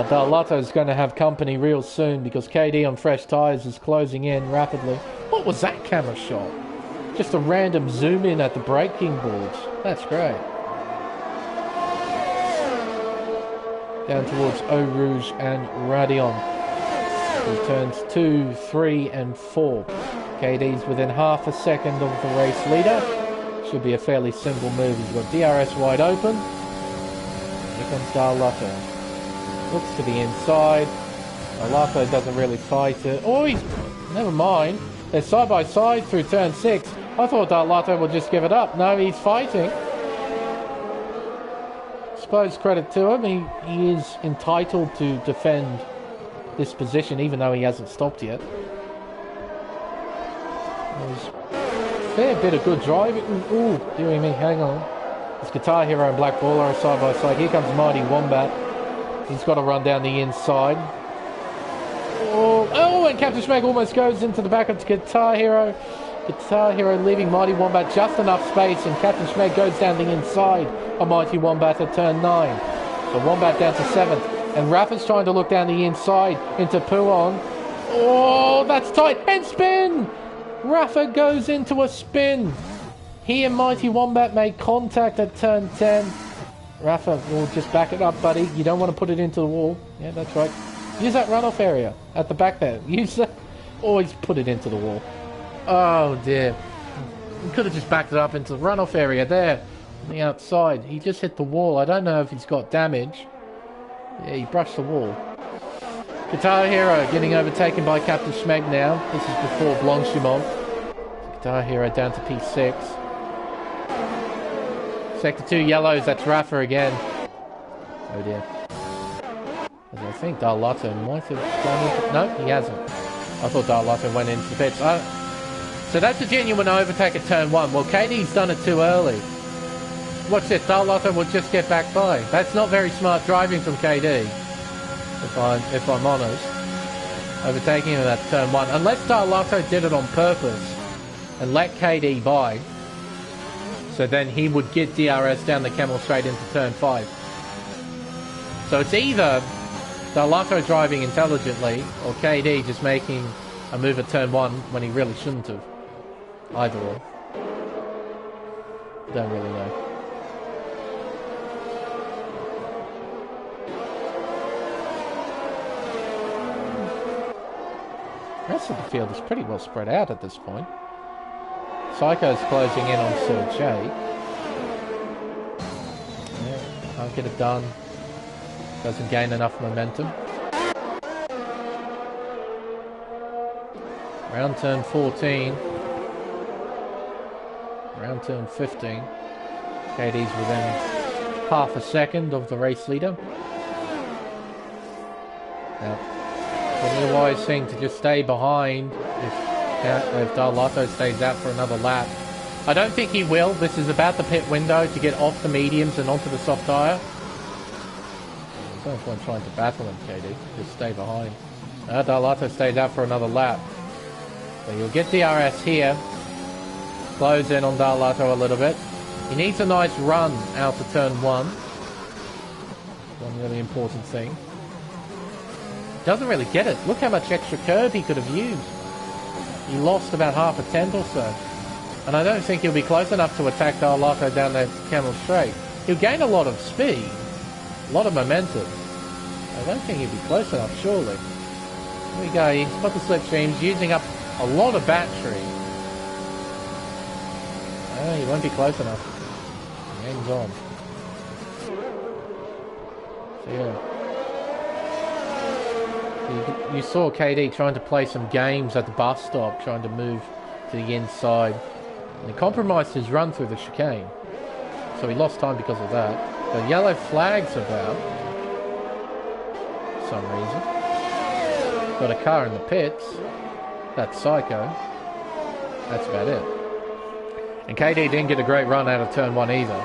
Darlotto is going to have company real soon because KD on fresh tyres is closing in rapidly. What was that camera shot? Just a random zoom in at the braking boards. That's great. Down towards Eau Rouge and Radion. Through turns 2, 3 and 4. KD's within half a second of the race leader. Should be a fairly simple move. He's got DRS wide open. Here comes Darlotto. Looks to the inside. Darlotto doesn't really fight it. Oh, never mind. They're side by side through turn 6. I thought Darlotto would just give it up. No, he's fighting. Suppose credit to him. He is entitled to defend this position, even though he hasn't stopped yet. There's a fair bit of good driving. Ooh, dearie me, hang on. It's Guitar Hero and Black Baller are side by side. Here comes Mighty Wombat. He's got to run down the inside. Oh, and Captain Schmeg almost goes into the back of Guitar Hero. Guitar Hero leaving Mighty Wombat just enough space, and Captain Schmeg goes down the inside of Mighty Wombat at turn 9. So Wombat down to 7th. And Rafa's trying to look down the inside into Puon. Oh, that's tight. And spin! Rafa goes into a spin. He and Mighty Wombat made contact at turn 10. Rafa will just back it up, buddy. You don't want to put it into the wall. Yeah, that's right. Use that runoff area at the back there. Use that. Always put it into the wall. Oh, dear. He could have just backed it up into the runoff area there on the outside. He just hit the wall. I don't know if he's got damage. Yeah, he brushed the wall. Guitar Hero getting overtaken by Captain Schmeg now. This is before Blanchimont. Guitar Hero down to P6. Sector 2 yellows, that's Rafa again. Oh dear. I think Darlotto might have gone into... No, he hasn't. I thought Darlotto went into the pits. So that's a genuine overtake at turn 1. Well, KD's done it too early. Watch this, Darlotto will just get back by. That's not very smart driving from KD, if I'm honest. Overtaking him at turn 1. Unless Darlotto did it on purpose and let KD by. So then he would get DRS down the Camel straight into turn 5. So it's either Darlotto driving intelligently or KD just making a move at turn 1 when he really shouldn't have. Either or. Don't really know. The rest of the field is pretty well spread out at this point. Psycho's closing in on Sir J. Yeah, can't get it done. Doesn't gain enough momentum. Round turn 14. Round turn 15. KD's within half a second of the race leader. Now, probably a wise thing to just stay behind if Darlotto stays out for another lap. I don't think he will. This is about the pit window to get off the mediums and onto the soft tyre. There's no point trying to battle him, KD. Just stay behind. Darlotto stays out for another lap. So you'll get DRS here. Close in on Darlotto a little bit. He needs a nice run out to turn 1. One really important thing. Doesn't really get it. Look how much extra curb he could have used. He lost about half a tenth or so. And I don't think he'll be close enough to attack Darlotto down that Camel straight. He'll gain a lot of speed. A lot of momentum. I don't think he'll be close enough, surely. Here we go. He's got the slipstreams, using up a lot of battery. Oh, he won't be close enough. Game's on. So yeah. You saw KD trying to play some games at the bus stop, trying to move to the inside. And he compromised his run through the chicane. So he lost time because of that. The yellow flag's about. For some reason. Got a car in the pits. That's Psycho. That's about it. And KD didn't get a great run out of turn 1 either.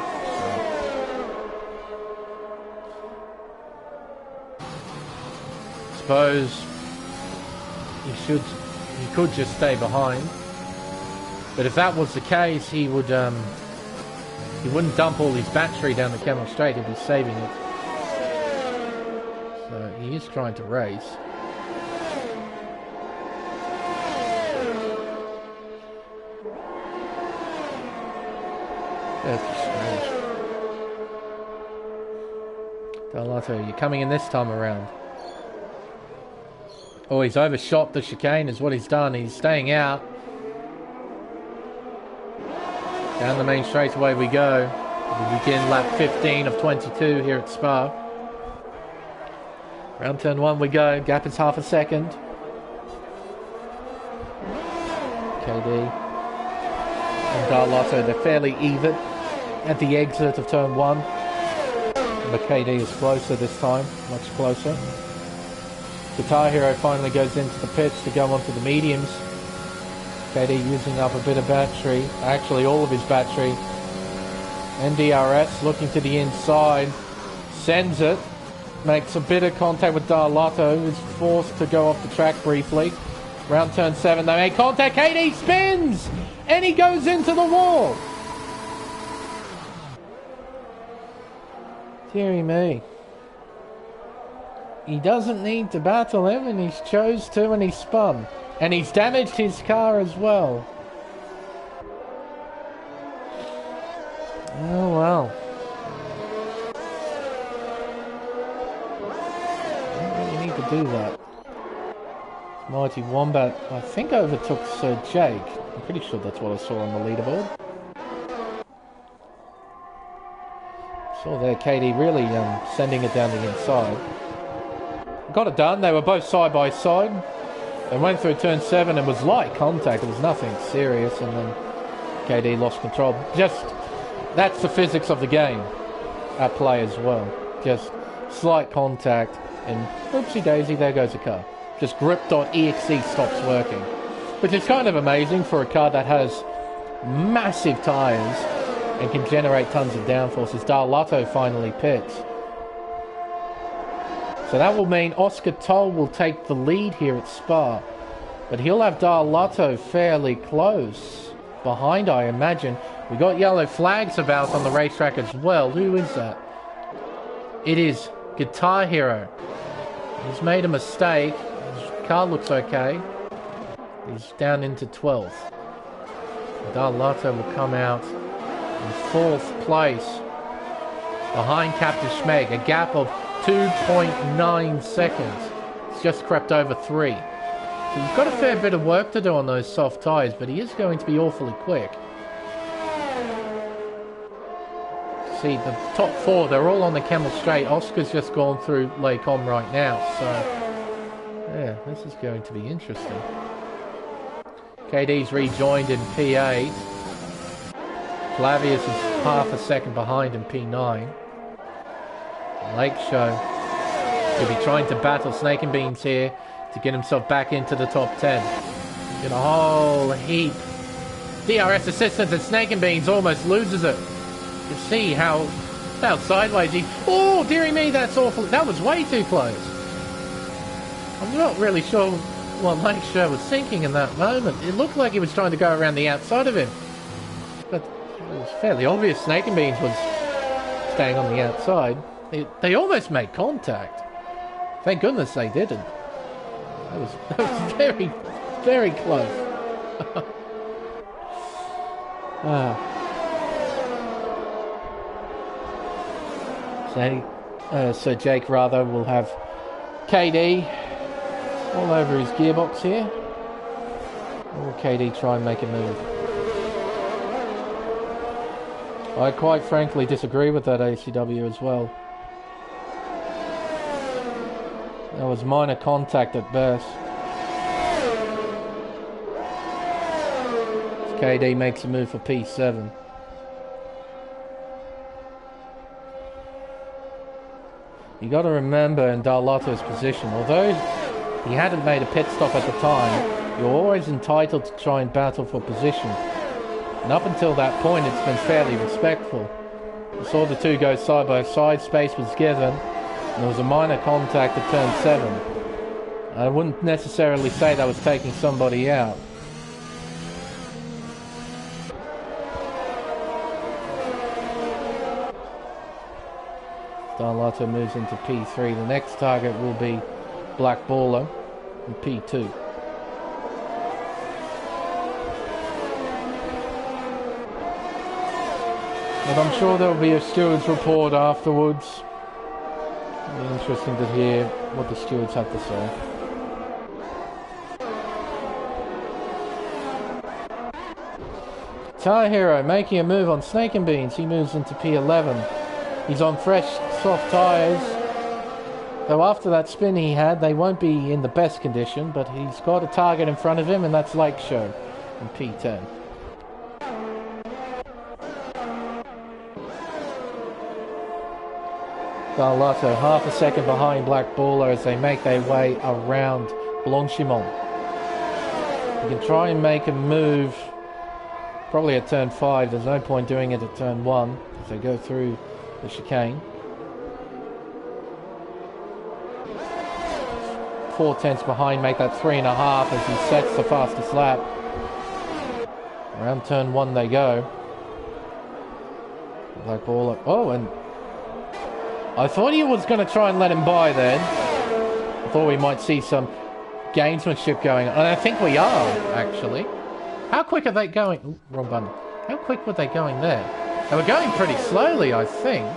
Suppose he could just stay behind. But if that was the case, he wouldn't dump all his battery down the Camel straight. He'd be saving it. So he is trying to race. That's strange. Darlotto, you're coming in this time around. Oh, he's overshot the chicane is what he's done. He's staying out. Down the main straightaway we go. We begin lap 15 of 22 here at Spa. Round turn 1 we go. Gap is half a second. KD and Darlotto, they're fairly even at the exit of turn 1. But KD is closer this time. Much closer. Guitar Hero finally goes into the pits to go onto the mediums. KD using up a bit of battery, actually all of his battery. NDRS looking to the inside, sends it, makes a bit of contact with Darlotto, is forced to go off the track briefly. Round turn 7, they make contact, KD spins! And he goes into the wall! Deary me. He doesn't need to battle him, and he's chose to, and he's spun. And he's damaged his car as well. Oh well. Don't really need to do that. Mighty Wombat, I think, overtook Sir Jake. I'm pretty sure that's what I saw on the leaderboard. Saw there KD really sending it down the inside. Got it done. They were both side by side. They went through turn 7 and was light contact. It was nothing serious, and then KD lost control. Just, that's the physics of the game at play as well. Just slight contact, and oopsie daisy, there goes the car. Just grip.exe stops working. Which is kind of amazing for a car that has massive tyres and can generate tons of downforces. Darlotto finally pits. So that will mean Oscar Toll will take the lead here at Spa. But he'll have Darlotto fairly close behind, I imagine. We got yellow flags about on the racetrack as well. Who is that? It is Guitar Hero. He's made a mistake. His car looks okay. He's down into 12th. Darlotto will come out in 4th place behind Captain Schmeg. A gap of 2.9 seconds. It's just crept over 3. So he's got a fair bit of work to do on those soft tyres, but he is going to be awfully quick. See, the top 4, they're all on the Kemmel Straight. Oscar's just gone through Les Combes right now, so yeah, this is going to be interesting. KD's rejoined in P8. Flavius is half a second behind in P9. Lake Show will be trying to battle Snake and Beans here to get himself back into the top 10. Get a whole heap. DRS assistance, and Snake and Beans almost loses it. You see how sideways he... Oh, dearie me, that's awful. That was way too close. I'm not really sure what Lake Show was thinking in that moment. It looked like he was trying to go around the outside of him. But it was fairly obvious Snake and Beans was staying on the outside. They almost made contact. Thank goodness they didn't. That was very, very close. So Jake rather will have KD all over his gearbox here. Or will KD try and make a move? I quite frankly disagree with that ACW as well. That was minor contact at best. KD makes a move for P7. You got to remember in Darlotto's position, although he hadn't made a pit stop at the time, you're always entitled to try and battle for position. And up until that point, it's been fairly respectful. We saw the two go side by side, space was given, and there was a minor contact at turn 7. I wouldn't necessarily say that was taking somebody out. Darlotto moves into P3. The next target will be Black Baller in P2. But I'm sure there will be a steward's report afterwards. It'll be interesting to hear what the stewards have to say. Guitar Hero making a move on Snake and Beans. He moves into P11. He's on fresh, soft tyres. Though after that spin he had, they won't be in the best condition, but he's got a target in front of him, and that's Lake Show in P10. Darlotto half a second behind Black Baller as they make their way around Blanchimont. You can try and make a move probably at turn 5. There's no point doing it at turn 1 as they go through the chicane. 4/10 behind, make that 3.5 as he sets the fastest lap. Around turn 1 they go. Black Baller. Oh, and I thought he was going to try and let him by then. I thought we might see some gamesmanship going on. And I think we are, actually. How quick are they going? Ooh, wrong button. How quick were they going there? They were going pretty slowly, I think.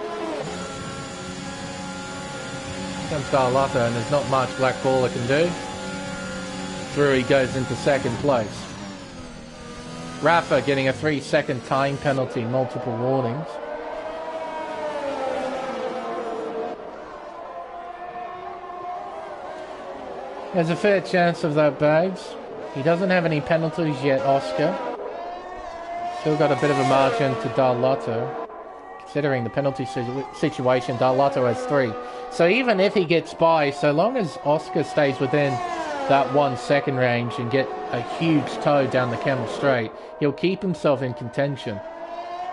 Here comes Darlotto, and there's not much Black Baller can do. Through he goes into second place. Rafa getting a 3-second time penalty, multiple warnings. There's a fair chance of that, Bags. He doesn't have any penalties yet, Oscar. Still got a bit of a margin to Darlotto. Considering the penalty situation, Darlotto has 3. So even if he gets by, so long as Oscar stays within that 1 second range and get a huge toe down the Camel Straight, he'll keep himself in contention.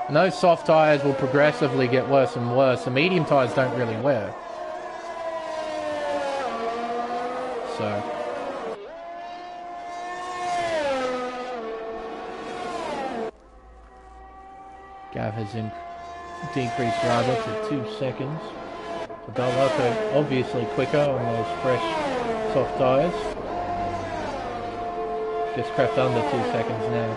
And those soft tyres will progressively get worse and worse. The medium tyres don't really wear. So... Gav has decreased rather to 2 seconds. So Darlotto obviously quicker on those fresh soft tyres. Just crept under 2 seconds now.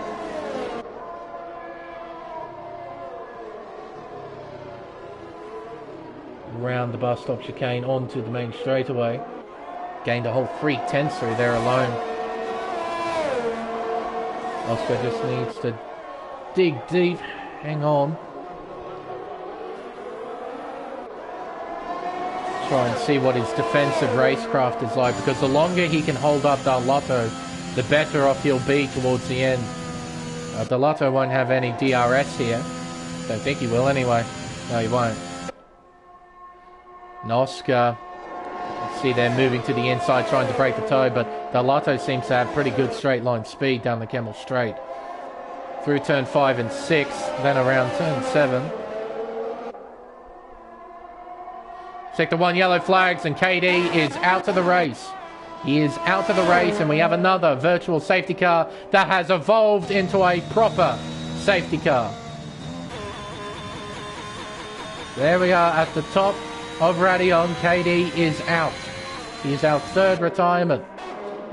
Round the bus stop chicane onto the main straightaway. Gained a whole 3/10 through there alone. Oscar just needs to dig deep. Hang on. Try and see what his defensive racecraft is like, because the longer he can hold up Darlotto, the better off he'll be towards the end. Darlotto won't have any DRS here. Don't think he will anyway. No, he won't. And Oscar, see they're moving to the inside trying to break the toe, but Darlotto seems to have pretty good straight line speed down the Camel Straight. Through turn 5 and 6, then around turn 7. Sector 1 yellow flags and KD is out of the race. He is out of the race, and we have another virtual safety car that has evolved into a proper safety car. There we are at the top of Radion. KD is out. He is our 3rd retirement.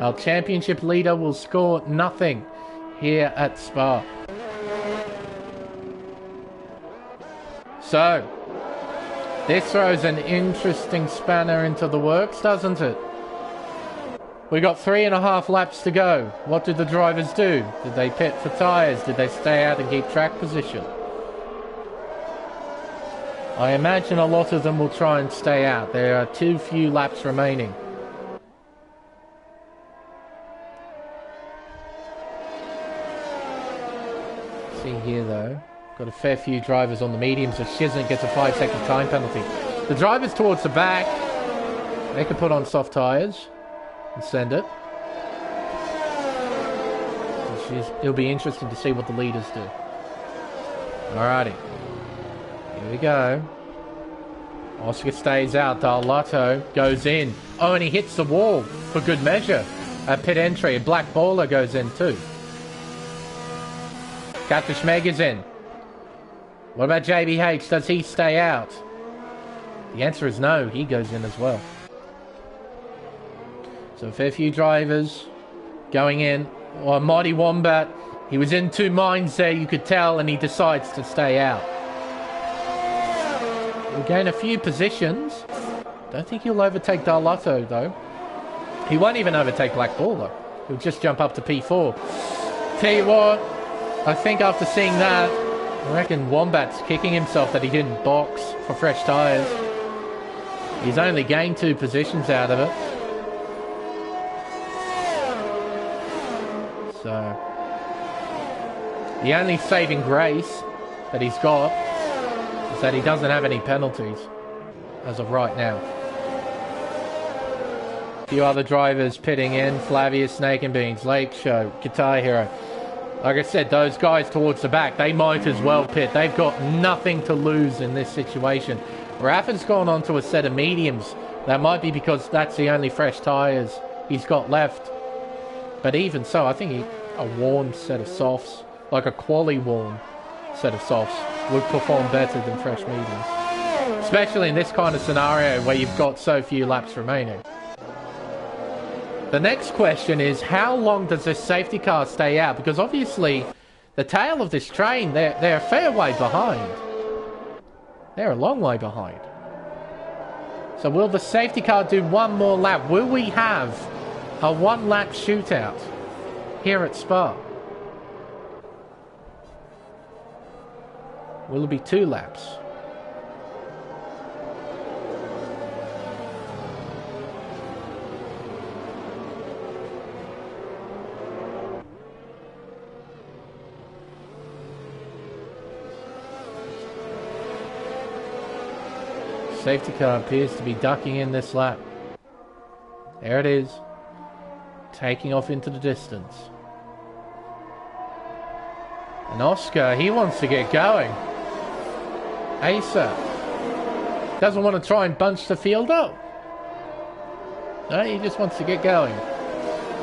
Our championship leader will score nothing here at Spa. So, this throws an interesting spanner into the works, doesn't it? We got 3.5 laps to go. What did the drivers do? Did they pit for tyres? Did they stay out and keep track position? I imagine a lot of them will try and stay out. There are too few laps remaining. See here though, got a fair few drivers on the mediums, so Shizant gets a 5-second time penalty. The drivers towards the back, they can put on soft tyres and send it. It'll be interesting to see what the leaders do. Alrighty. Here we go. Oscar stays out. Darlotto goes in. Oh, and he hits the wall for good measure. At pit entry. A black baller goes in too. Catfish Meg is in. What about JBH? Does he stay out? The answer is no. He goes in as well. So a fair few drivers going in. Or Mighty Wombat. He was in 2 minds there, you could tell, and he decides to stay out. He'll gain a few positions. Don't think he'll overtake Darlotto, though. He won't even overtake Black Baller. He'll just jump up to P4. Tell you what, I think after seeing that, I reckon Wombat's kicking himself that he didn't box for fresh tyres. He's only gained 2 positions out of it. So, the only saving grace that he's got is that he doesn't have any penalties as of right now. A few other drivers pitting in. Flavius, Snake and Beans, Lake Show, Guitar Hero. Like I said, those guys towards the back, they might as well pit. They've got nothing to lose in this situation. Rafford's gone on to a set of mediums. That might be because that's the only fresh tyres he's got left. But even so, I think a worn set of softs, like a quali worn set of softs, would perform better than fresh mediums. Especially in this kind of scenario where you've got so few laps remaining. The next question is, how long does this safety car stay out? Because obviously, the tail of this train, they're a fair way behind. They're a long way behind. So will the safety car do one more lap? Will we have a 1-lap shootout here at Spa? Will it be 2 laps? Safety car appears to be ducking in this lap. There it is. Taking off into the distance. And Oscar, he wants to get going. Asa doesn't want to try and bunch the field up. No, he just wants to get going.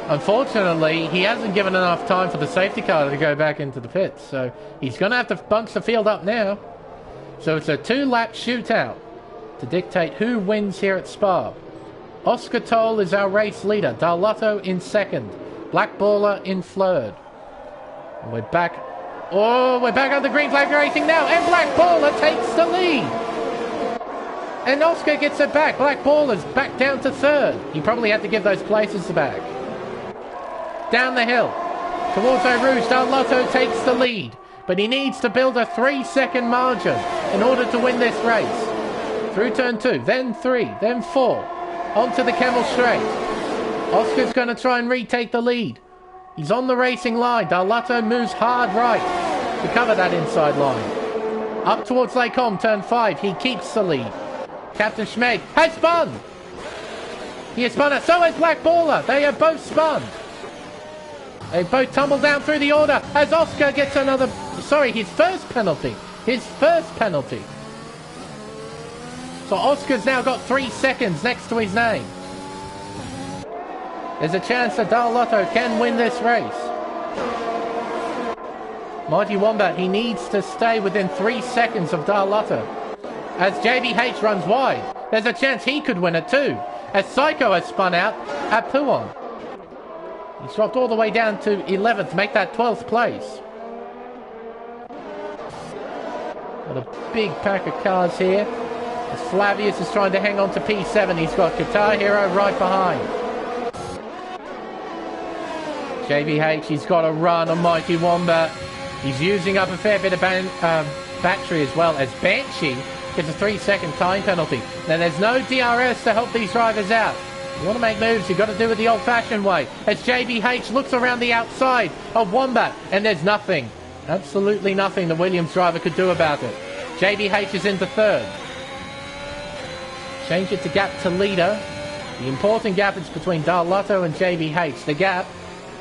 Unfortunately, he hasn't given enough time for the safety car to go back into the pits, so he's going to have to bunch the field up now. So it's a 2-lap shootout to dictate who wins here at Spa. Oscar Toll is our race leader. Darlotto in second. Black Baller in third. And we're back. Oh, we're back on the green flag racing now. And Black Baller takes the lead. And Oscar gets it back. Black Baller's back down to third. He probably had to give those places back. Down the hill. Towards Eau Rouge, Darlotto takes the lead. But he needs to build a 3-second margin in order to win this race. Through turn 2, then 3, then 4. Onto the Camel Straight. Oscar's going to try and retake the lead. He's on the racing line. Darlotto moves hard right to cover that inside line. Up towards Les Combes, turn 5. He keeps the lead. Captain Schmeg has spun. He has spun it. So has Black Baller. They have both spun. They both tumble down through the order as Oscar gets another... Sorry, his first penalty. His first penalty. So Oscar's now got 3 seconds next to his name. There's a chance that Darlotto can win this race. Mighty Wombat, he needs to stay within 3 seconds of Darlotto. As JBH runs wide, there's a chance he could win it too. As Psycho has spun out at Pouon. He's dropped all the way down to 11th to make that 12th place. Got a big pack of cars here. As Flavius is trying to hang on to P7, he's got Guitar Hero right behind. JBH, he's got a run on Mighty Wombat. He's using up a fair bit of battery as well, as Banshee gets a 3-second time penalty. Now there's no DRS to help these drivers out. You want to make moves, you've got to do it the old-fashioned way. As JBH looks around the outside of Wombat, and there's nothing, absolutely nothing the Williams driver could do about it. JBH is into third. Change it to gap to leader. The important gap is between Darlotto and JBH. The gap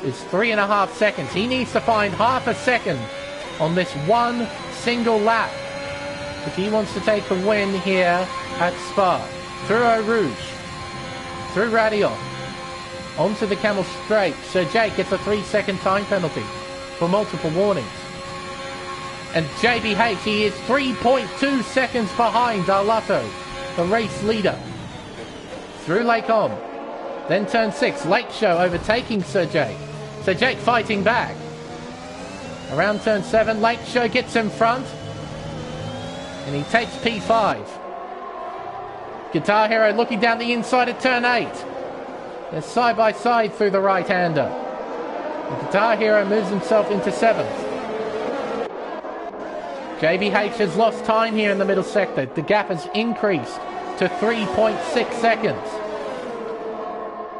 is 3.5 seconds. He needs to find half a second on this one single lap if he wants to take the win here at Spa. Through Eau Rouge, through Radion, onto the Camel Straight. Sir Jake gets a 3-second time penalty for multiple warnings. And JBH, he is 3.2 seconds behind Darlotto, the race leader. Through Les Combes, then turn 6, Lake Show overtaking Sir Jake. Sir Jake fighting back. Around turn 7, Lake Show gets in front. And he takes P5. Guitar Hero looking down the inside at turn 8. They're side by side through the right-hander. And Guitar Hero moves himself into 7th. JBH has lost time here in the middle sector. The gap has increased to 3.6 seconds.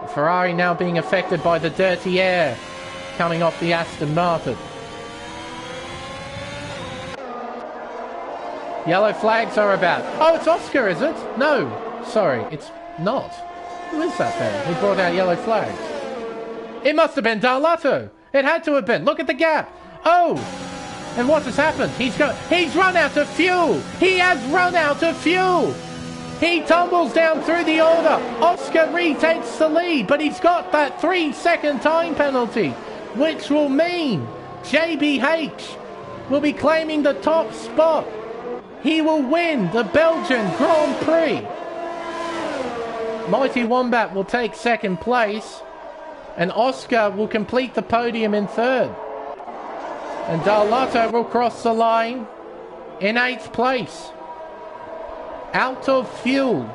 The Ferrari now being affected by the dirty air coming off the Aston Martin. Yellow flags are about. Oh, it's Oscar, is it? No, sorry, it's not. Who is that then? Who brought out yellow flags? It must have been Darlotto. It had to have been. Look at the gap. Oh, and what has happened? He's run out of fuel. He has run out of fuel. He tumbles down through the order. Oscar retakes the lead, but he's got that 3-second time penalty, which will mean JBH will be claiming the top spot. He will win the Belgian Grand Prix. Mighty Wombat will take 2nd place, and Oscar will complete the podium in 3rd. And Darlotto will cross the line in 8th place. Out of fuel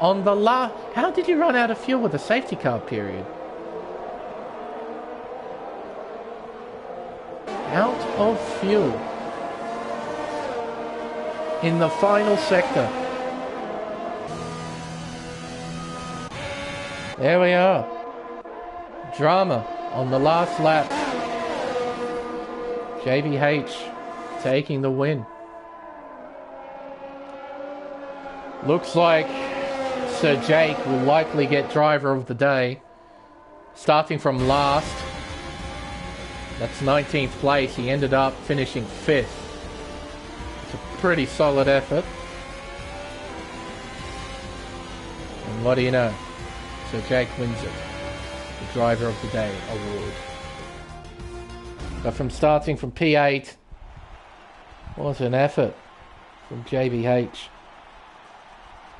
on the last... How did you run out of fuel with the safety car period? Out of fuel in the final sector. There we are. Drama on the last lap. JBH taking the win. Looks like Sir Jake will likely get driver of the day. Starting from last. That's 19th place. He ended up finishing 5th. It's a pretty solid effort. And what do you know? Sir Jake wins it. The driver of the day award. But from starting from P8, what an effort from JBH.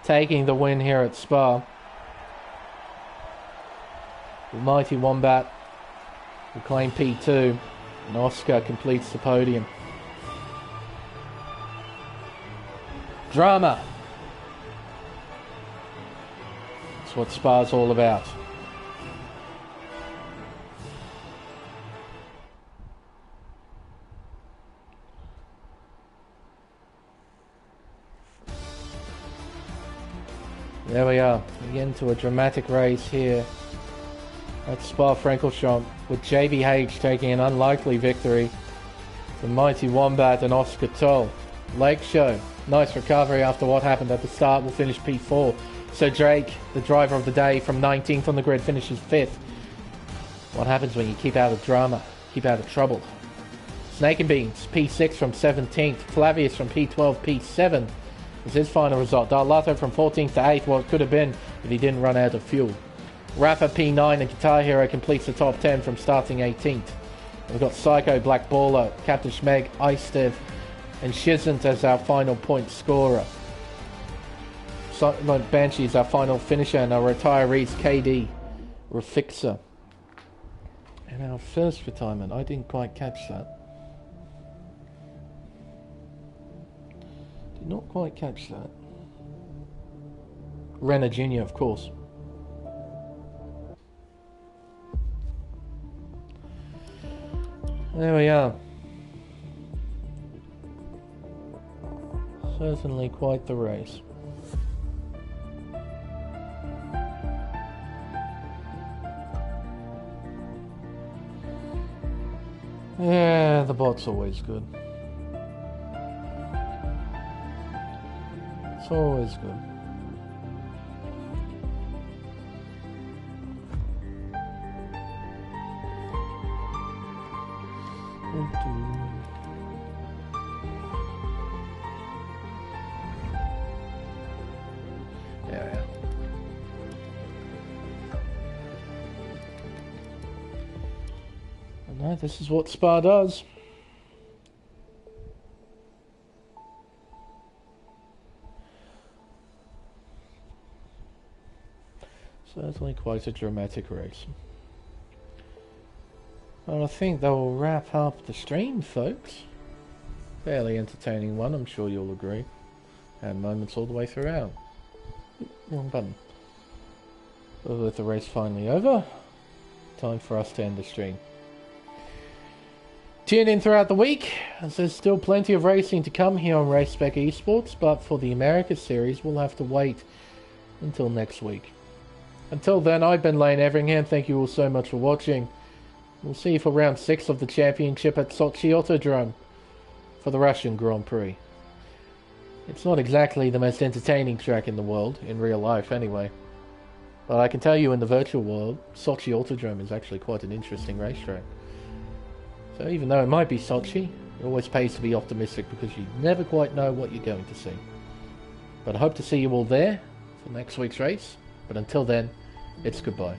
Taking the win here at Spa. The mighty Wombat will claim P2, and Oscar completes the podium. Drama. That's what Spa's all about. There we are. We get into a dramatic race here at Spa-Francorchamps, with JBH taking an unlikely victory. The mighty Wombat and Oscar Toll. Lake Show, nice recovery after what happened at the start, will finish P4. So Drake, the driver of the day, from 19th on the grid, finishes 5th. What happens when you keep out of drama, keep out of trouble? Snake and Beans, P6 from 17th. Flavius from P12, P7 is his final result. Darlato from 14th to 8th, what could have been if he didn't run out of fuel. Rafa P9 and Guitar Hero completes the top 10 from starting 18th. We've got Psycho, Black Baller, Captain Schmeg, Icedev, and Shizant as our final point scorer. Silent Banshee is our final finisher, and our retirees KD, Rafixa. And our first retirement, I didn't quite catch that. Did not quite catch that. Renner Jr., of course. There we are. Certainly quite the race. Yeah, the bot's always good. It's always good. Yeah. No, this is what Spa does. Certainly quite a dramatic race. Well, I think that will wrap up the stream, folks. Fairly entertaining one, I'm sure you'll agree. And moments all the way throughout. Wrong button. But with the race finally over, time for us to end the stream. Tune in throughout the week, as there's still plenty of racing to come here on Race Spec Esports, but for the America series, we'll have to wait until next week. Until then, I've been Lane Everingham. Thank you all so much for watching. We'll see you for round 6 of the championship at Sochi Autodrome for the Russian Grand Prix. It's not exactly the most entertaining track in the world, in real life anyway. But I can tell you in the virtual world, Sochi Autodrome is actually quite an interesting racetrack. So even though it might be Sochi, it always pays to be optimistic because you never quite know what you're going to see. But I hope to see you all there for next week's race. But until then, it's goodbye.